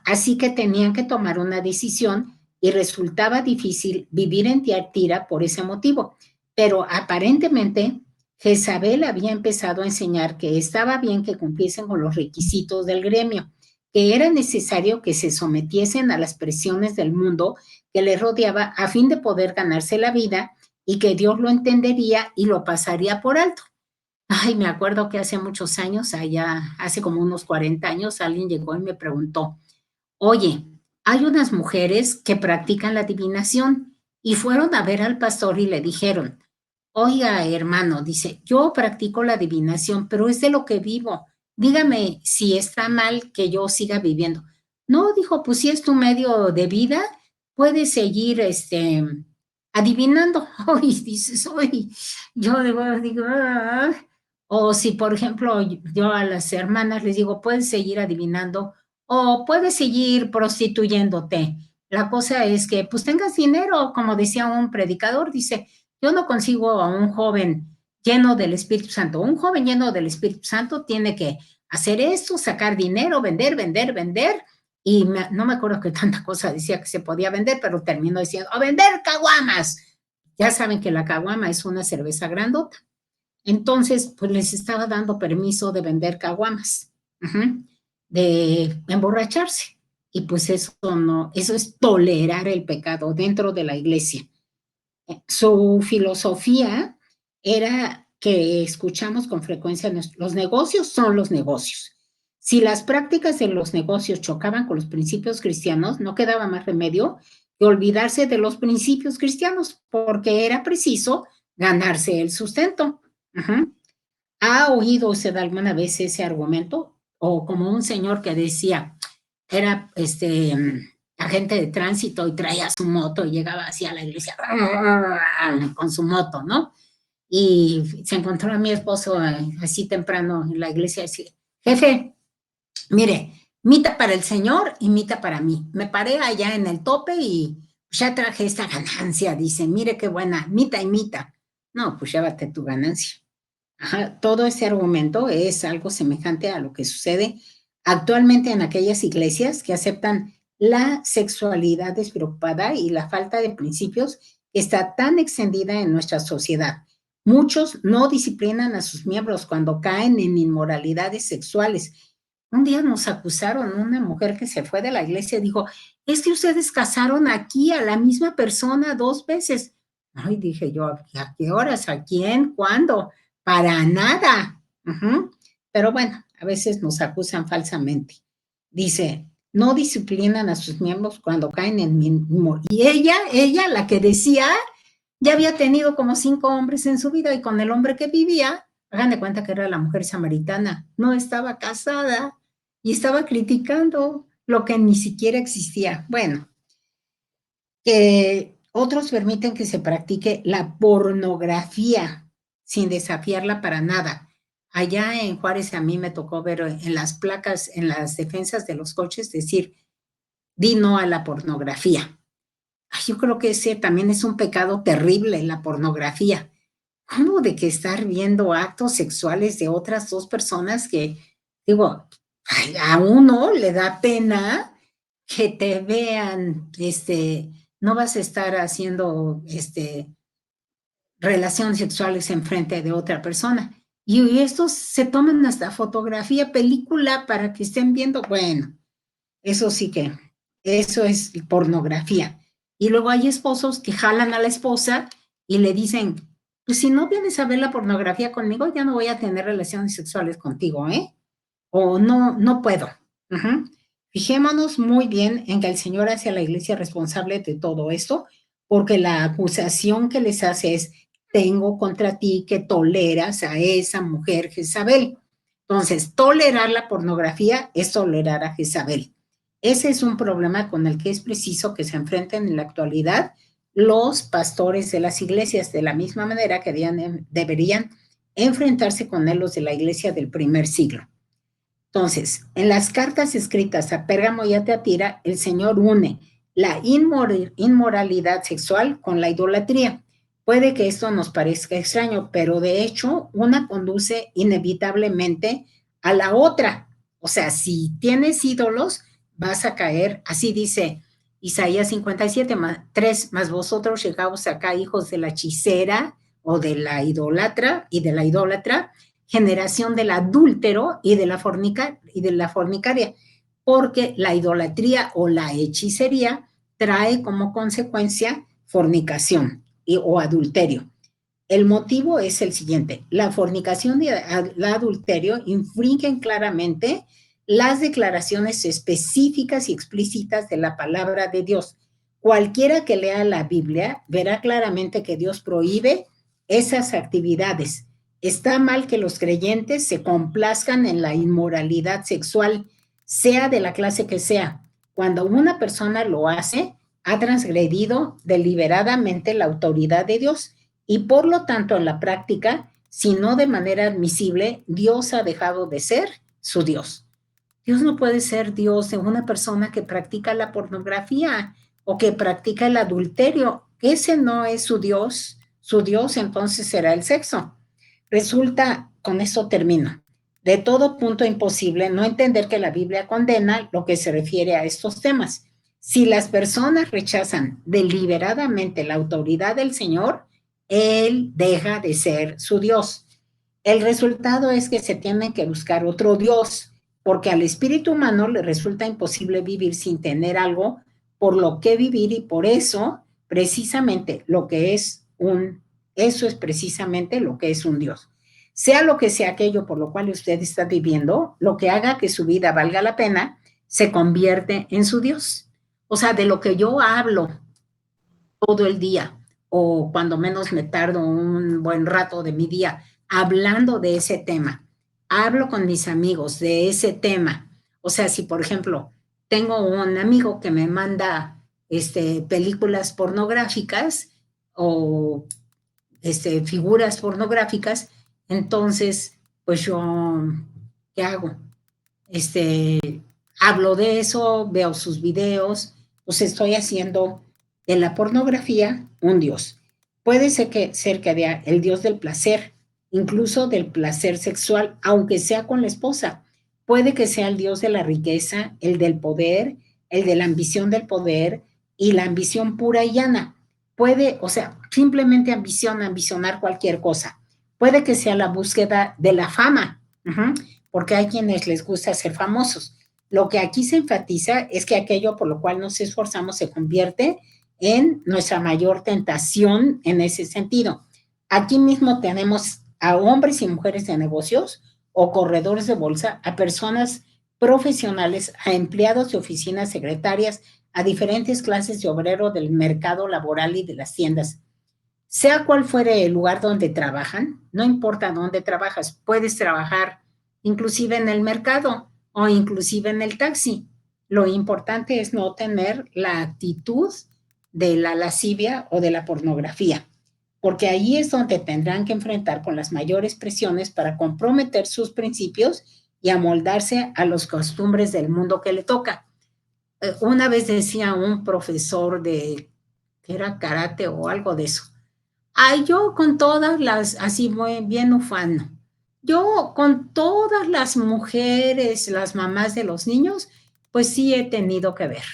Así que tenían que tomar una decisión y resultaba difícil vivir en Tiatira por ese motivo. Pero aparentemente Jezabel había empezado a enseñar que estaba bien que cumpliesen con los requisitos del gremio, que era necesario que se sometiesen a las presiones del mundo que les rodeaba a fin de poder ganarse la vida, y que Dios lo entendería y lo pasaría por alto. Ay, me acuerdo que hace muchos años, allá hace como unos 40 años, alguien llegó y me preguntó, oye, hay unas mujeres que practican la adivinación, y fueron a ver al pastor y le dijeron, oiga, hermano, dice, yo practico la adivinación, pero es de lo que vivo. Dígame si está mal que yo siga viviendo. No, dijo, pues si es tu medio de vida, puedes seguir adivinando. Hoy dices, hoy, yo digo, o si, por ejemplo, yo a las hermanas les digo, puedes seguir adivinando o puedes seguir prostituyéndote. La cosa es que, pues tengas dinero, como decía un predicador, dice, yo no consigo a un joven lleno del Espíritu Santo. Un joven lleno del Espíritu Santo tiene que hacer esto, sacar dinero, vender, y no me acuerdo que tanta cosa decía que se podía vender, pero terminó diciendo, ¡a vender caguamas! Ya saben que la caguama es una cerveza grandota. Entonces, pues les estaba dando permiso de vender caguamas, de emborracharse. Y pues eso no, eso es tolerar el pecado dentro de la iglesia. Su filosofía era que escuchamos con frecuencia, los negocios son los negocios. Si las prácticas de los negocios chocaban con los principios cristianos, no quedaba más remedio que olvidarse de los principios cristianos, porque era preciso ganarse el sustento. ¿Ha oído usted alguna vez ese argumento? O como un señor que decía, era agente de tránsito y traía su moto y llegaba así a la iglesia con su moto, ¿no? y se encontró a mi esposo así temprano en la iglesia y decía, jefe, mire, mita para el Señor y mita para mí. Me paré allá en el tope y ya traje esta ganancia, dice, mire qué buena, mita y mita. No, pues llévate tu ganancia. Ajá, todo ese argumento es algo semejante a lo que sucede actualmente en aquellas iglesias que aceptan la sexualidad despreocupada y la falta de principios que está tan extendida en nuestra sociedad. Muchos no disciplinan a sus miembros cuando caen en inmoralidades sexuales. Un día nos acusaron, una mujer que se fue de la iglesia dijo, es que ustedes casaron aquí a la misma persona 2 veces. Ay, dije yo, ¿a qué horas? ¿A quién? ¿Cuándo? Para nada. Pero bueno, a veces nos acusan falsamente. Dice, no disciplinan a sus miembros cuando caen en mismo. Y ella, la que decía, ya había tenido como 5 hombres en su vida y con el hombre que vivía, hagan de cuenta que era la mujer samaritana, no estaba casada y estaba criticando lo que ni siquiera existía. Bueno, que otros permiten que se practique la pornografía sin desafiarla para nada. Allá en Juárez a mí me tocó ver en las placas, en las defensas de los coches, decir, di no a la pornografía. Ay, yo creo que ese también es un pecado terrible, la pornografía. ¿Cómo de que estar viendo actos sexuales de otras 2 personas que, digo, ay, a uno le da pena que te vean, no vas a estar haciendo, relaciones sexuales enfrente de otra persona. Y estos se toman hasta fotografía, película para que estén viendo, bueno, eso sí que, eso es pornografía. Y luego hay esposos que jalan a la esposa y le dicen, pues si no vienes a ver la pornografía conmigo, ya no voy a tener relaciones sexuales contigo, ¿eh? O no, no puedo. Ujú. Fijémonos muy bien en que el Señor hace a la iglesia responsable de todo esto, porque la acusación que les hace es, tengo contra ti que toleras a esa mujer Jezabel. Entonces, tolerar la pornografía es tolerar a Jezabel. Ese es un problema con el que es preciso que se enfrenten en la actualidad los pastores de las iglesias, de la misma manera que deberían enfrentarse con él los de la iglesia del primer siglo. Entonces, en las cartas escritas a Pérgamo y a Teatira, el Señor une la inmoralidad sexual con la idolatría. Puede que esto nos parezca extraño, pero de hecho, una conduce inevitablemente a la otra. O sea, si tienes ídolos, vas a caer, así dice Isaías 57, 3, más vosotros llegaos acá, hijos de la hechicera o de la idólatra y de la idólatra, generación del adúltero y de la fornicaria, porque la idolatría o la hechicería trae como consecuencia fornicación o adulterio. El motivo es el siguiente: la fornicación y el adulterio infringen claramente las declaraciones específicas y explícitas de la palabra de Dios. Cualquiera que lea la Biblia verá claramente que Dios prohíbe esas actividades. Está mal que los creyentes se complazcan en la inmoralidad sexual, sea de la clase que sea. Cuando una persona lo hace, ha transgredido deliberadamente la autoridad de Dios y por lo tanto en la práctica, si no de manera admisible, Dios ha dejado de ser su Dios. Dios no puede ser Dios de una persona que practica la pornografía o que practica el adulterio. Ese no es su Dios. Su Dios entonces será el sexo. Resulta, con esto termino, de todo punto imposible no entender que la Biblia condena lo que se refiere a estos temas. Si las personas rechazan deliberadamente la autoridad del Señor, Él deja de ser su Dios. El resultado es que se tiene que buscar otro Dios, porque al espíritu humano le resulta imposible vivir sin tener algo por lo que vivir, y por eso, precisamente, eso es precisamente lo que es un Dios. Sea lo que sea aquello por lo cual usted está viviendo, lo que haga que su vida valga la pena, se convierte en su Dios. O sea, de lo que yo hablo todo el día, o cuando menos me tardo un buen rato de mi día hablando de ese tema, hablo con mis amigos de ese tema. O sea, si por ejemplo tengo un amigo que me manda películas pornográficas o figuras pornográficas, entonces, pues yo, ¿qué hago? Hablo de eso, veo sus videos, pues estoy haciendo de la pornografía un dios. Puede ser que vea el dios del placer, incluso del placer sexual, aunque sea con la esposa. Puede que sea el dios de la riqueza, el del poder, el de la ambición del poder y la ambición pura y llana. Puede, o sea, simplemente ambicionar cualquier cosa. Puede que sea la búsqueda de la fama, porque hay quienes les gusta ser famosos. Lo que aquí se enfatiza es que aquello por lo cual nos esforzamos se convierte en nuestra mayor tentación en ese sentido. Aquí mismo tenemos a hombres y mujeres de negocios o corredores de bolsa, a personas profesionales, a empleados de oficinas, secretarias, a diferentes clases de obrero del mercado laboral y de las tiendas. Sea cual fuere el lugar donde trabajan, no importa dónde trabajas, puedes trabajar inclusive en el mercado o inclusive en el taxi. Lo importante es no tener la actitud de la lascivia o de la pornografía, porque ahí es donde tendrán que enfrentar con las mayores presiones para comprometer sus principios y amoldarse a las costumbres del mundo que le toca. Una vez decía un profesor que era karate o algo de eso, ay, yo con todas las, así muy bien ufano, yo con todas las mujeres, las mamás de los niños, pues sí he tenido que ver.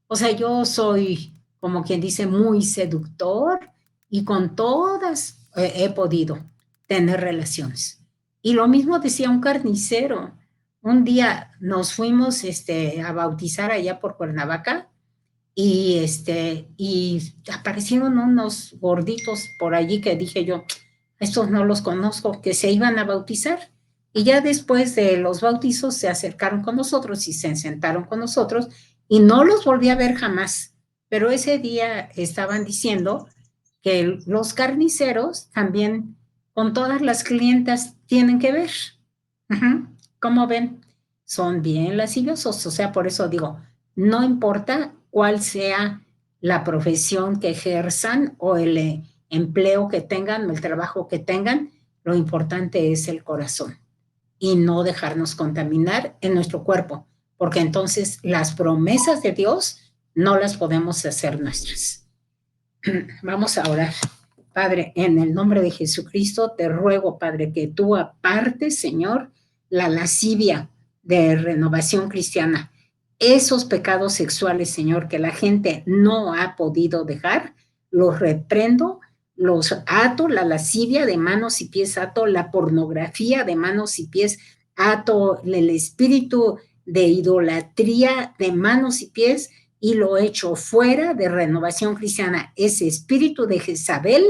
O sea, yo soy, como quien dice, muy seductor y con todas he podido tener relaciones. Y lo mismo decía un carnicero. Un día nos fuimos a bautizar allá por Cuernavaca y aparecieron unos gorditos por allí que dije yo, estos no los conozco, que se iban a bautizar. Y ya después de los bautizos se acercaron con nosotros y se sentaron con nosotros y no los volví a ver jamás. Pero ese día estaban diciendo que los carniceros también con todas las clientas tienen que ver. ¿Cómo ven? Son bien lasciviosos, o sea, por eso digo, no importa cuál sea la profesión que ejerzan o el empleo que tengan o el trabajo que tengan, lo importante es el corazón y no dejarnos contaminar en nuestro cuerpo, porque entonces las promesas de Dios no las podemos hacer nuestras. Vamos a orar. Padre, en el nombre de Jesucristo, te ruego, Padre, que tú apartes, Señor, la lascivia de Renovación Cristiana. Esos pecados sexuales, Señor, que la gente no ha podido dejar, los reprendo, los ato, la lascivia de manos y pies ato, la pornografía de manos y pies ato, el espíritu de idolatría de manos y pies y lo echo fuera de Renovación Cristiana. Ese espíritu de Jezabel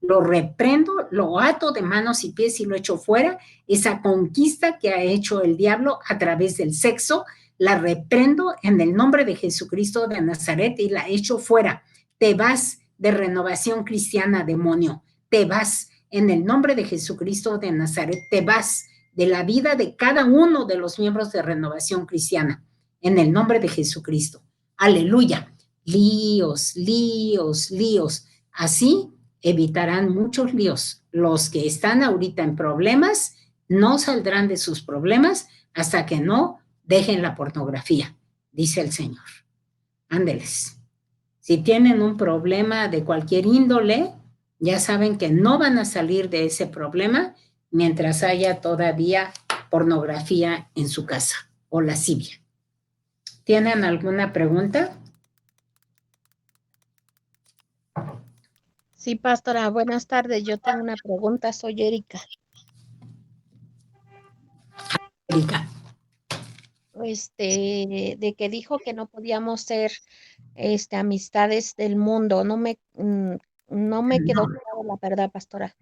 lo reprendo, lo ato de manos y pies y lo echo fuera. Esa conquista que ha hecho el diablo a través del sexo, la reprendo en el nombre de Jesucristo de Nazaret y la echo fuera. Te vas de Renovación Cristiana, demonio. Te vas en el nombre de Jesucristo de Nazaret. Te vas de la vida de cada uno de los miembros de Renovación Cristiana en el nombre de Jesucristo. Aleluya. Líos, líos, líos. Así evitarán muchos líos. Los que están ahorita en problemas no saldrán de sus problemas hasta que no dejen la pornografía, dice el Señor. Ándeles. Si tienen un problema de cualquier índole, ya saben que no van a salir de ese problema mientras haya todavía pornografía en su casa o lascivia. ¿Tienen alguna pregunta? Sí, pastora, buenas tardes. Yo tengo una pregunta, soy Erika. Erika. De que dijo que no podíamos ser amistades del mundo. No me quedó claro la verdad, pastora.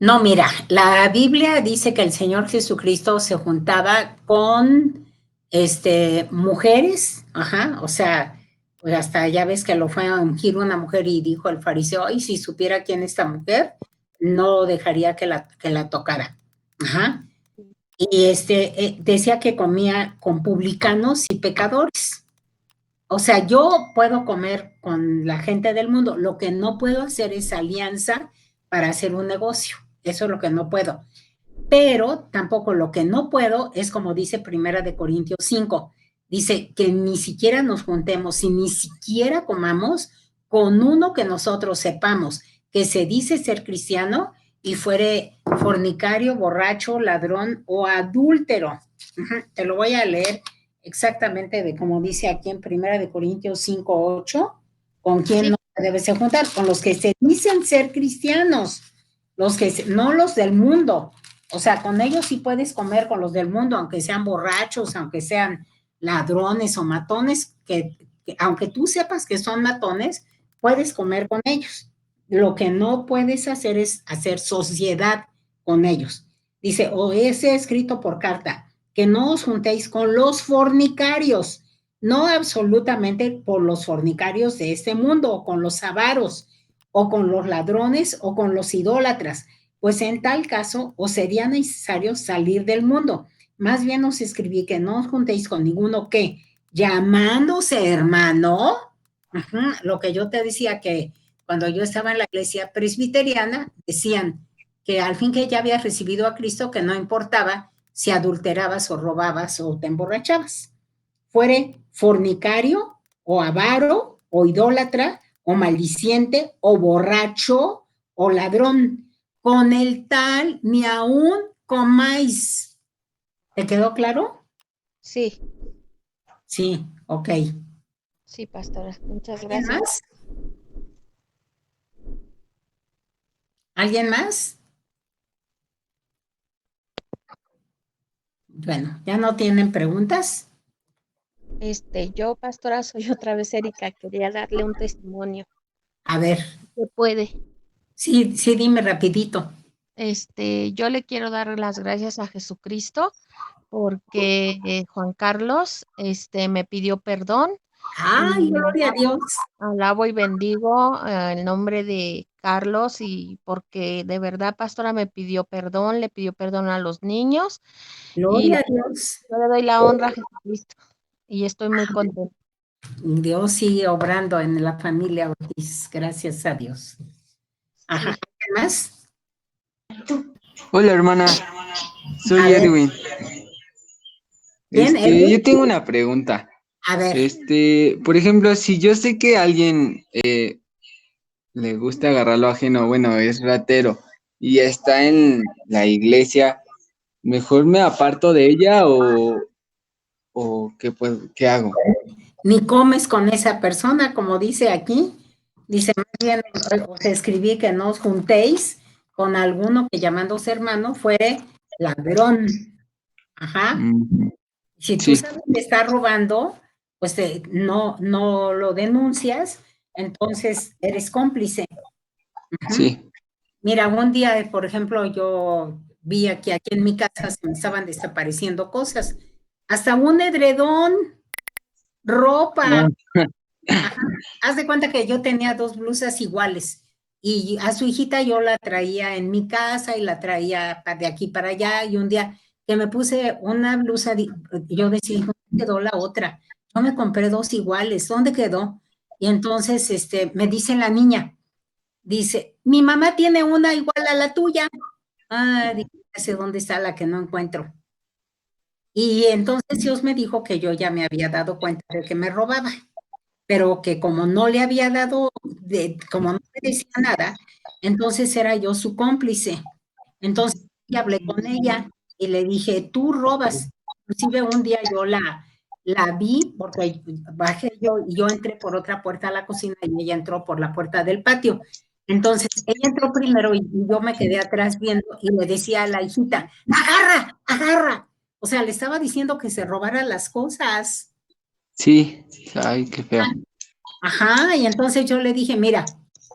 No, mira, la Biblia dice que el Señor Jesucristo se juntaba con mujeres, o sea, pues hasta ya ves que lo fue a ungir una mujer y dijo el fariseo, ay, si supiera quién es esta mujer, no dejaría que la tocara. Y decía que comía con publicanos y pecadores. O sea, yo puedo comer con la gente del mundo, lo que no puedo hacer es alianza para hacer un negocio. Eso es lo que no puedo. Pero tampoco lo que no puedo es como dice Primera de Corintios 5. Dice que ni siquiera nos juntemos y ni siquiera comamos con uno que nosotros sepamos que se dice ser cristiano y fuere fornicario, borracho, ladrón o adúltero. Te lo voy a leer exactamente de como dice aquí en Primera de Corintios 5:8. ¿Con quién no debes de juntar? Con los que se dicen ser cristianos, no los del mundo. O sea, con ellos sí puedes comer con los del mundo, aunque sean borrachos, aunque sean ladrones o matones, que aunque tú sepas que son matones, puedes comer con ellos. Lo que no puedes hacer es hacer sociedad con ellos. Dice, o es escrito por carta, que no os juntéis con los fornicarios, no absolutamente por los fornicarios de este mundo, o con los avaros, o con los ladrones, o con los idólatras, pues en tal caso os sería necesario salir del mundo. Más bien os escribí que no os juntéis con ninguno que, llamándose hermano, lo que yo te decía que cuando yo estaba en la iglesia presbiteriana, decían que al fin que ya habías recibido a Cristo, que no importaba si adulterabas o robabas o te emborrachabas. Fuere fornicario o avaro o idólatra o maldiciente o borracho o ladrón. Con el tal ni aún comáis. ¿Te quedó claro? Sí, Sí, ok. sí, pastora. Muchas ¿Alguien gracias. más? ¿Alguien más? Bueno, ¿ya no tienen preguntas? Yo, pastora, soy otra vez Erika. Quería darle un testimonio. A ver, ¿Se puede? sí, sí, dime rapidito. Yo le quiero dar las gracias a Jesucristo porque Juan Carlos, me pidió perdón Ay, y gloria a Dios. alabo y bendigo el nombre de Carlos y porque de verdad, pastora, me pidió perdón, le pidió perdón a los niños y Gloria a Dios. yo le doy la honra a Jesucristo y estoy muy contenta. Dios sigue obrando en la familia Ortiz, gracias a Dios. Ajá, Sí. ¿qué más? Hola hermana, A soy ver, Edwin. ¿quién, Edwin? Yo tengo una pregunta. A ver, Por ejemplo, si yo sé que a alguien le gusta agarrar lo ajeno, bueno, es ratero y está en la iglesia, ¿mejor me aparto de ella o qué, pues, qué hago? ni comes con esa persona, como dice aquí. Dice, más bien, os escribí que no os juntéis con alguno que llamándose hermano fuere ladrón. Ajá. Ujú. Si tú Sí, sabes que está robando, pues no lo denuncias, entonces eres cómplice. Ujú. sí. Mira, un día, por ejemplo, yo vi aquí en mi casa se me estaban desapareciendo cosas, hasta un edredón, ropa. No. Ajá. Haz de cuenta que yo tenía 2 blusas iguales y a su hijita yo la traía en mi casa y la traía de aquí para allá y un día que me puse una blusa, yo decía, ¿dónde quedó la otra? Yo me compré 2 iguales, ¿dónde quedó? Y entonces me dice la niña, dice, mi mamá tiene una igual a la tuya. Ah, dije, ¿dónde está la que no encuentro? Y entonces Dios me dijo que yo ya me había dado cuenta de que me robaba, pero que como no le había dado, como no me decía nada, entonces era yo su cómplice. Entonces hablé con ella y le dije, tú robas. Inclusive un día yo la vi porque bajé yo y yo entré por otra puerta a la cocina y ella entró por la puerta del patio. Entonces ella entró primero y yo me quedé atrás viendo y le decía a la hijita, agarra, agarra. O sea, le estaba diciendo que se robara las cosas. Sí, ay, qué feo. Ajá, y entonces yo le dije, mira,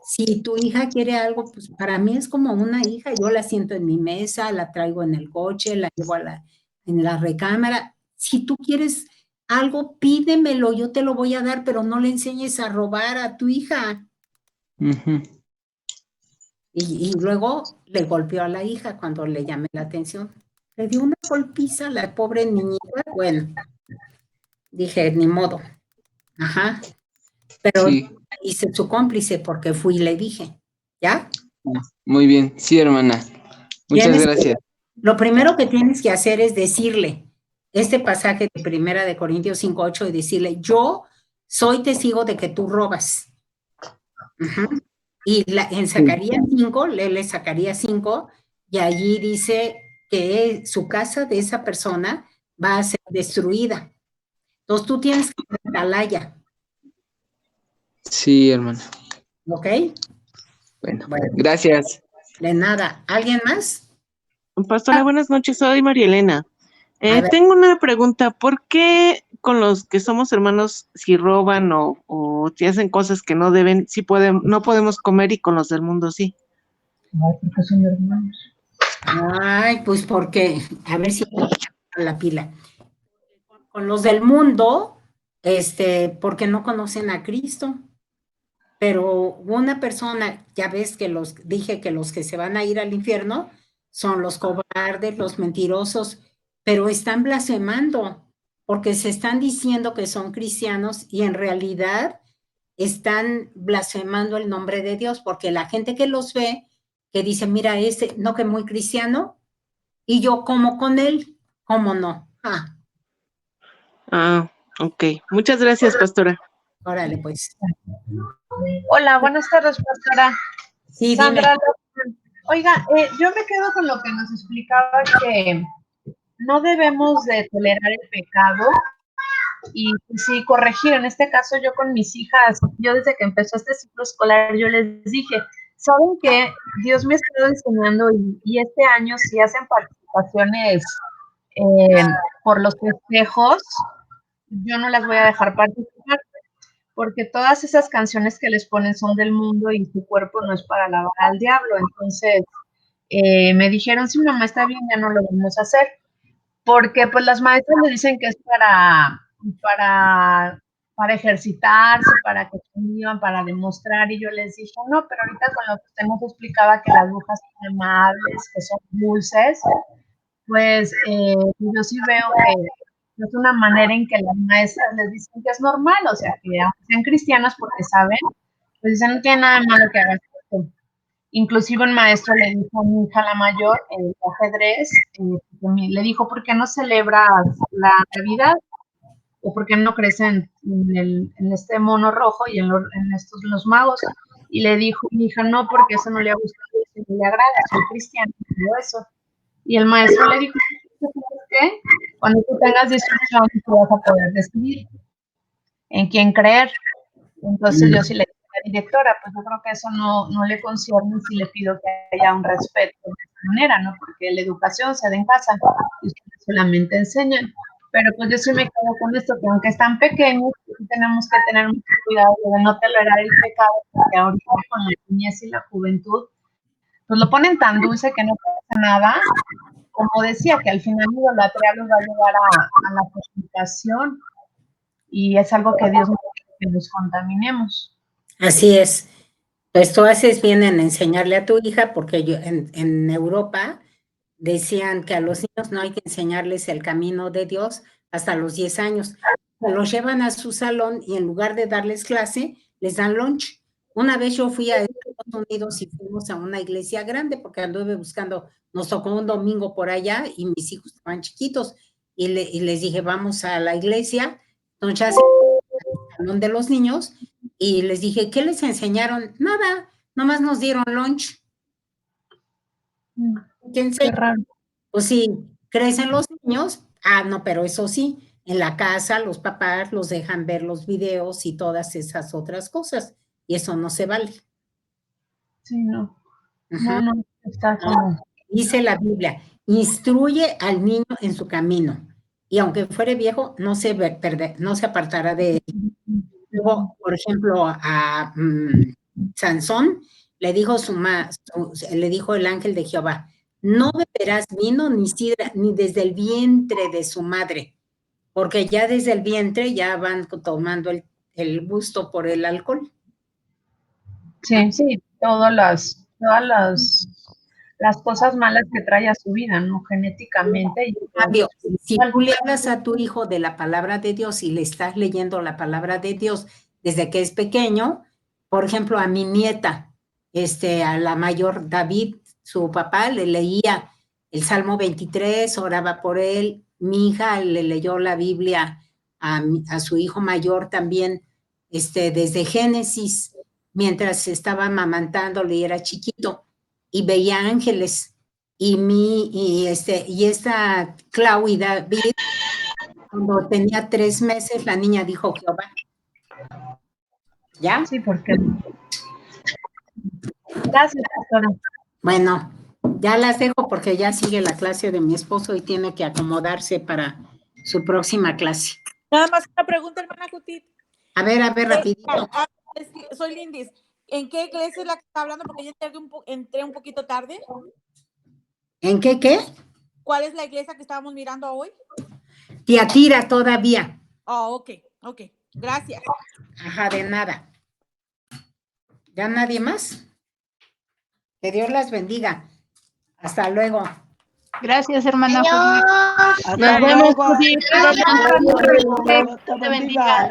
si tu hija quiere algo, pues para mí es como una hija, yo la siento en mi mesa, la traigo en el coche, la llevo en la recámara. Si tú quieres algo, pídemelo, yo te lo voy a dar, pero no le enseñes a robar a tu hija. Ujú. Y luego le golpeó a la hija cuando le llamé la atención. Le dio una golpiza a la pobre niñita. Bueno, dije, ni modo. Ajá. Pero Sí, hice su cómplice porque fui y le dije, ¿ya? Muy bien, sí, hermana. Muchas gracias. Lo primero que tienes que hacer es decirle este pasaje de 1 Corintios 5:8 y decirle, yo soy testigo de que tú robas. Y en Zacarías 5, léele Zacarías 5, y allí dice que su casa de esa persona va a ser destruida. Entonces tú tienes que ser atalaya. Sí, hermana. ¿Ok? Bueno, gracias. De nada. ¿Alguien más? Pastora, buenas noches, soy María Elena. A ver. Tengo una pregunta, ¿por qué con los que somos hermanos, si roban o si hacen cosas que no deben, no podemos comer y con los del mundo sí? Ay, porque son hermanos. Ay, pues porque, a ver si la pila. Con los del mundo, porque no conocen a Cristo. Pero una persona, ya ves que dije que los que se van a ir al infierno son los cobardes, los mentirosos, pero están blasfemando, porque se están diciendo que son cristianos y en realidad están blasfemando el nombre de Dios, porque la gente que los ve, que dice, mira, no que muy cristiano, y yo como con él, ¿cómo no? Ok. Muchas gracias, pastora. Órale, pues. Hola, buenas tardes, pastora. Sí, Sandra. dime. Oiga, yo me quedo con lo que nos explicaba, que no debemos de tolerar el pecado y sí corregir. En este caso, yo con mis hijas, yo desde que empezó este ciclo escolar, yo les dije, ¿saben qué? Dios me ha estado enseñando y este año si hacen participaciones por los festejos, yo no las voy a dejar participar, porque todas esas canciones que les ponen son del mundo y su cuerpo no es para alabar al diablo. Entonces, me dijeron, sí, mamá, está bien, ya no lo vamos a hacer, porque pues las maestras le dicen que es para ejercitarse, para que vivan, para demostrar, y yo les dije, no, pero ahorita con lo que usted nos explicaba, que las brujas son amables, que son dulces, pues yo sí veo que es una manera en que las maestras les dicen que es normal, o sea, que aunque sean cristianas porque saben, pues dicen, no tiene nada de malo que hagas esto. Inclusive un maestro le dijo a mi hija la mayor, el ajedrez, le dijo, ¿por qué no celebras la Navidad? ¿O por qué no crees en este mono rojo y en estos los magos? Y le dijo mi hija, no, porque eso no le ha gustado, eso no le agrada, soy cristiana, y todo eso. Y el maestro le dijo, ¿qué? Cuando tú tengas 18 años, tú vas a poder decidir en quién creer. Entonces yo sí le dije a la directora, pues yo creo que eso no le concierne si le pido que haya un respeto de esta manera, ¿no? Porque la educación se da en casa y ustedes solamente enseñan. Pero pues yo sí me quedo con esto, que aunque están pequeños, tenemos que tener mucho cuidado de no tolerar el pecado, porque ahorita con la niñez y la juventud, pues lo ponen tan dulce que no pasa nada. Como decía, que al final la idolatría los va a llevar a la fornicación, y es algo que Dios no quiere que nos contaminemos. Así es. Pues tú haces bien en enseñarle a tu hija, porque en Europa decían que a los niños no hay que enseñarles el camino de Dios hasta los 10 años. Los llevan a su salón y en lugar de darles clase, les dan lunch. Una vez yo fui a Estados Unidos y fuimos a una iglesia grande porque anduve buscando, nos tocó un domingo por allá y mis hijos estaban chiquitos y les dije, vamos a la iglesia. Entonces ya se el salón de los niños y les dije, ¿qué les enseñaron? Nada, nomás nos dieron lunch. ¿Quién Qué raro. Pues sí, crecen los niños, no, pero eso sí, en la casa los papás los dejan ver los videos y todas esas otras cosas, y eso no se vale. Sí, no. No, está como... Dice la Biblia, instruye al niño en su camino, y aunque fuere viejo, no se apartará de él. Luego, por ejemplo, a Sansón le dijo le dijo el ángel de Jehová, no beberás vino ni sidra, ni desde el vientre de su madre, porque ya desde el vientre ya van tomando el gusto por el alcohol. Sí, todas las cosas malas que trae a su vida, ¿no? Genéticamente. Si tú le hablas a tu hijo de la palabra de Dios y le estás leyendo la palabra de Dios desde que es pequeño, por ejemplo, a mi nieta, a la mayor David, su papá, le leía el Salmo 23, oraba por él. Mi hija le leyó la Biblia a su hijo mayor también, desde Génesis, mientras estaba amamantándole y era chiquito, y veía ángeles. Y esta Clau y David, cuando tenía 3 meses, la niña dijo Jehová. ¿Ya? Sí, porque. Gracias, pastora. Bueno, ya las dejo porque ya sigue la clase de mi esposo y tiene que acomodarse para su próxima clase. Nada más una pregunta, hermana Judith. A ver, rapidito. Soy Lindis. ¿En qué iglesia es la que está hablando? Porque yo entré un poquito tarde. ¿En qué? ¿Cuál es la iglesia que estábamos mirando hoy? Tiatira todavía. Oh, ok. Gracias. Ajá, de nada. ¿Ya nadie más? Que Dios las bendiga. Hasta luego. Gracias, hermana. Adiós. Nos vemos, Judith. Adiós. Te bendiga.